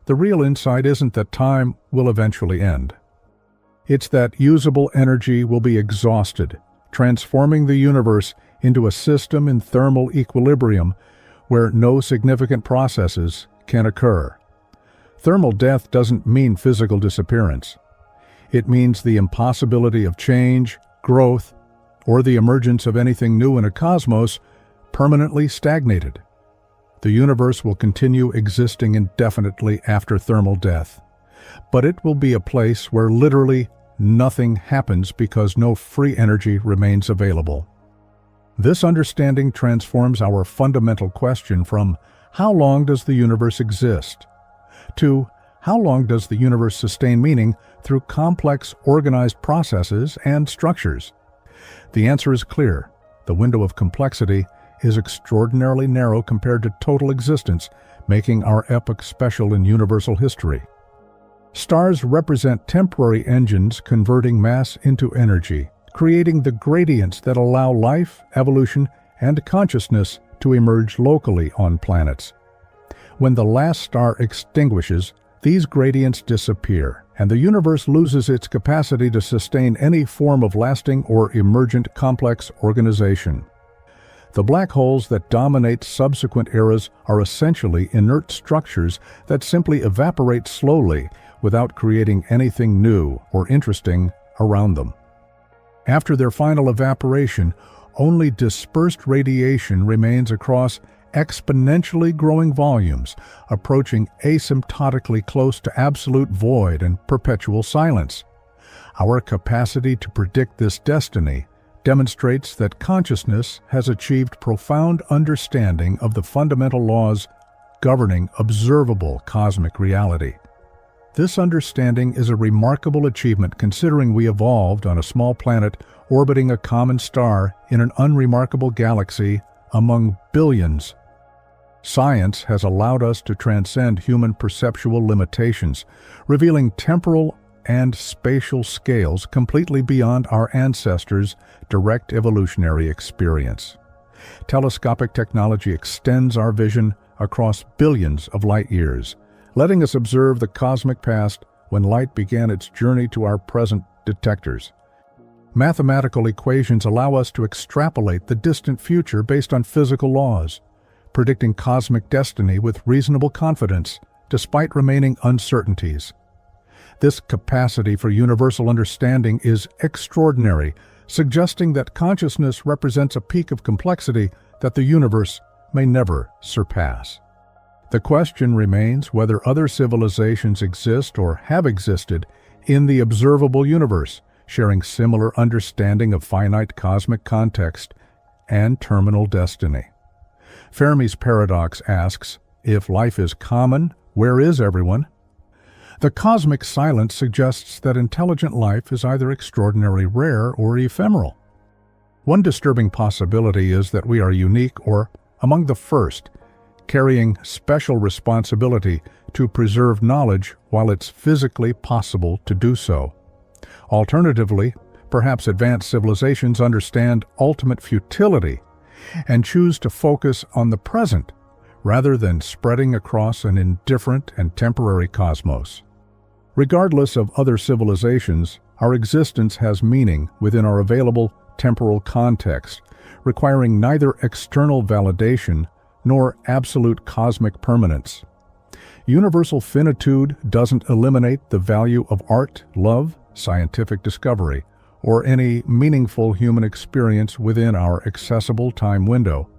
The real insight isn't that time will eventually end. It's that usable energy will be exhausted, transforming the universe into a system in thermal equilibrium where no significant processes can occur. Thermal death doesn't mean physical disappearance. It means the impossibility of change, growth, or the emergence of anything new in a cosmos permanently stagnated. The universe will continue existing indefinitely after thermal death, but it will be a place where literally nothing happens because no free energy remains available. This understanding transforms our fundamental question from how long does the universe exist to how long does the universe sustain meaning through complex organized processes and structures. The answer is clear. The window of complexity is extraordinarily narrow compared to total existence, making our epoch special in universal history. Stars represent temporary engines converting mass into energy, creating the gradients that allow life, evolution, and consciousness to emerge locally on planets. When the last star extinguishes, these gradients disappear, and the universe loses its capacity to sustain any form of lasting or emergent complex organization. The black holes that dominate subsequent eras are essentially inert structures that simply evaporate slowly without creating anything new or interesting around them. After their final evaporation, only dispersed radiation remains across exponentially growing volumes, approaching asymptotically close to absolute void and perpetual silence. Our capacity to predict this destiny demonstrates that consciousness has achieved profound understanding of the fundamental laws governing observable cosmic reality. This understanding is a remarkable achievement considering we evolved on a small planet orbiting a common star in an unremarkable galaxy among billions. Science has allowed us to transcend human perceptual limitations, revealing temporal and spatial scales completely beyond our ancestors' direct evolutionary experience. Telescopic technology extends our vision across billions of light years, letting us observe the cosmic past when light began its journey to our present detectors. Mathematical equations allow us to extrapolate the distant future based on physical laws, predicting cosmic destiny with reasonable confidence despite remaining uncertainties. This capacity for universal understanding is extraordinary, suggesting that consciousness represents a peak of complexity that the universe may never surpass. The question remains whether other civilizations exist or have existed in the observable universe, sharing similar understanding of finite cosmic context and terminal destiny. Fermi's paradox asks, if life is common, where is everyone? The cosmic silence suggests that intelligent life is either extraordinarily rare or ephemeral. One disturbing possibility is that we are unique or among the first, carrying special responsibility to preserve knowledge while it's physically possible to do so. Alternatively, perhaps advanced civilizations understand ultimate futility and choose to focus on the present rather than spreading across an indifferent and temporary cosmos. Regardless of other civilizations, our existence has meaning within our available temporal context, requiring neither external validation nor absolute cosmic permanence. Universal finitude doesn't eliminate the value of art, love, scientific discovery, or any meaningful human experience within our accessible time window.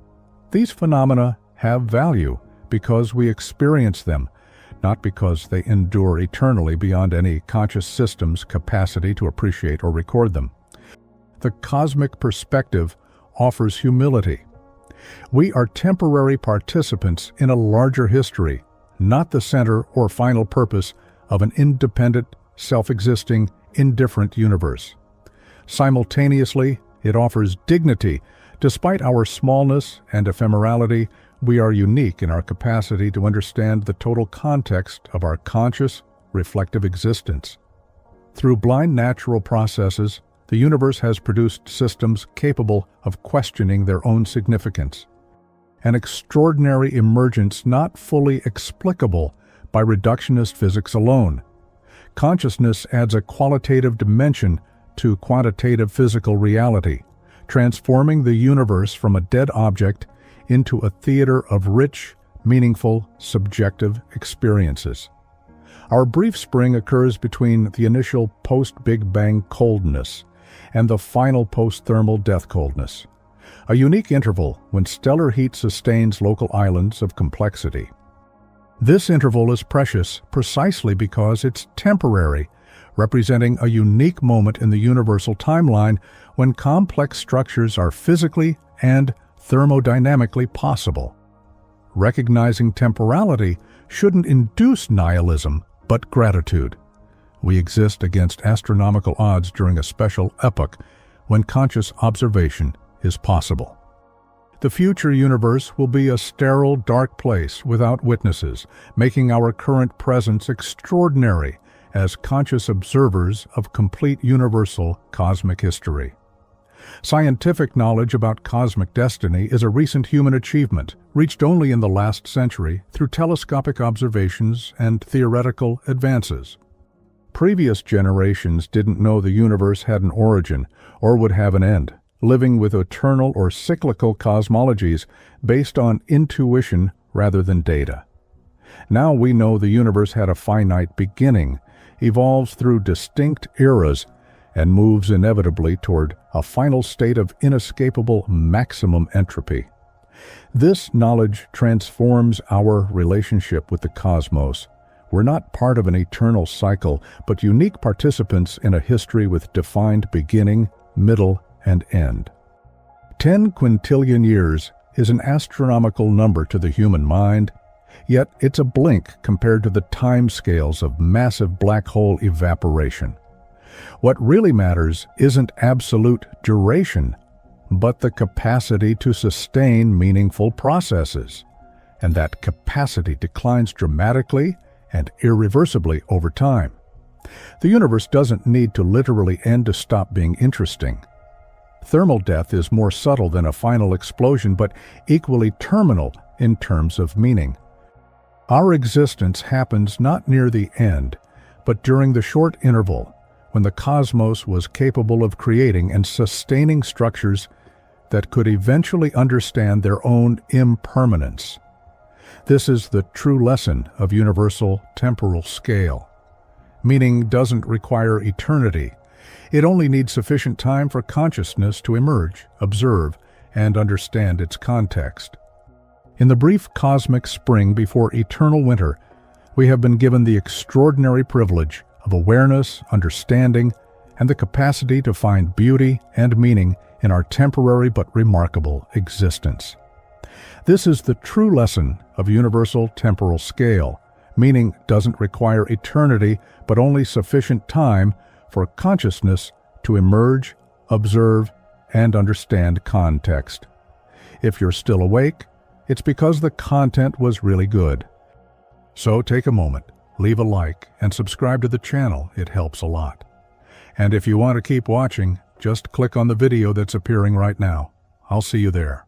These phenomena have value because we experience them, not because they endure eternally beyond any conscious system's capacity to appreciate or record them. The cosmic perspective offers humility. We are temporary participants in a larger history, not the center or final purpose of an independent, self-existing, indifferent universe. Simultaneously, it offers dignity. Despite our smallness and ephemerality, we are unique in our capacity to understand the total context of our conscious, reflective existence. Through blind natural processes, the universe has produced systems capable of questioning their own significance. An extraordinary emergence not fully explicable by reductionist physics alone. Consciousness adds a qualitative dimension to quantitative physical reality, transforming the universe from a dead object into a theater of rich, meaningful, subjective experiences. Our brief spring occurs between the initial post-Big Bang coldness and the final post-thermal death coldness, a unique interval when stellar heat sustains local islands of complexity. This interval is precious precisely because it's temporary, representing a unique moment in the universal timeline when complex structures are physically and thermodynamically possible. Recognizing temporality shouldn't induce nihilism, but gratitude. We exist against astronomical odds during a special epoch when conscious observation is possible. The future universe will be a sterile, dark place without witnesses, making our current presence extraordinary as conscious observers of complete universal cosmic history. Scientific knowledge about cosmic destiny is a recent human achievement, reached only in the last century through telescopic observations and theoretical advances. Previous generations didn't know the universe had an origin or would have an end, living with eternal or cyclical cosmologies based on intuition rather than data. Now we know the universe had a finite beginning, evolves through distinct eras, and moves inevitably toward a final state of inescapable maximum entropy. This knowledge transforms our relationship with the cosmos. We're not part of an eternal cycle, but unique participants in a history with defined beginning, middle, and end. 10 quintillion years is an astronomical number to the human mind, yet it's a blink compared to the timescales of massive black hole evaporation. What really matters isn't absolute duration, but the capacity to sustain meaningful processes. And that capacity declines dramatically and irreversibly over time. The universe doesn't need to literally end to stop being interesting. Thermal death is more subtle than a final explosion, but equally terminal in terms of meaning. Our existence happens not near the end, but during the short interval, when the cosmos was capable of creating and sustaining structures that could eventually understand their own impermanence. This is the true lesson of universal temporal scale. Meaning doesn't require eternity. It only needs sufficient time for consciousness to emerge, observe, and understand its context. In the brief cosmic spring before eternal winter, we have been given the extraordinary privilege of awareness, understanding, and the capacity to find beauty and meaning in our temporary but remarkable existence. This is the true lesson of universal temporal scale. Meaning doesn't require eternity, but only sufficient time for consciousness to emerge, observe, and understand context. If you're still awake, it's because the content was really good. So take a moment, leave a like, and subscribe to the channel. It helps a lot. And if you want to keep watching, just click on the video that's appearing right now. I'll see you there.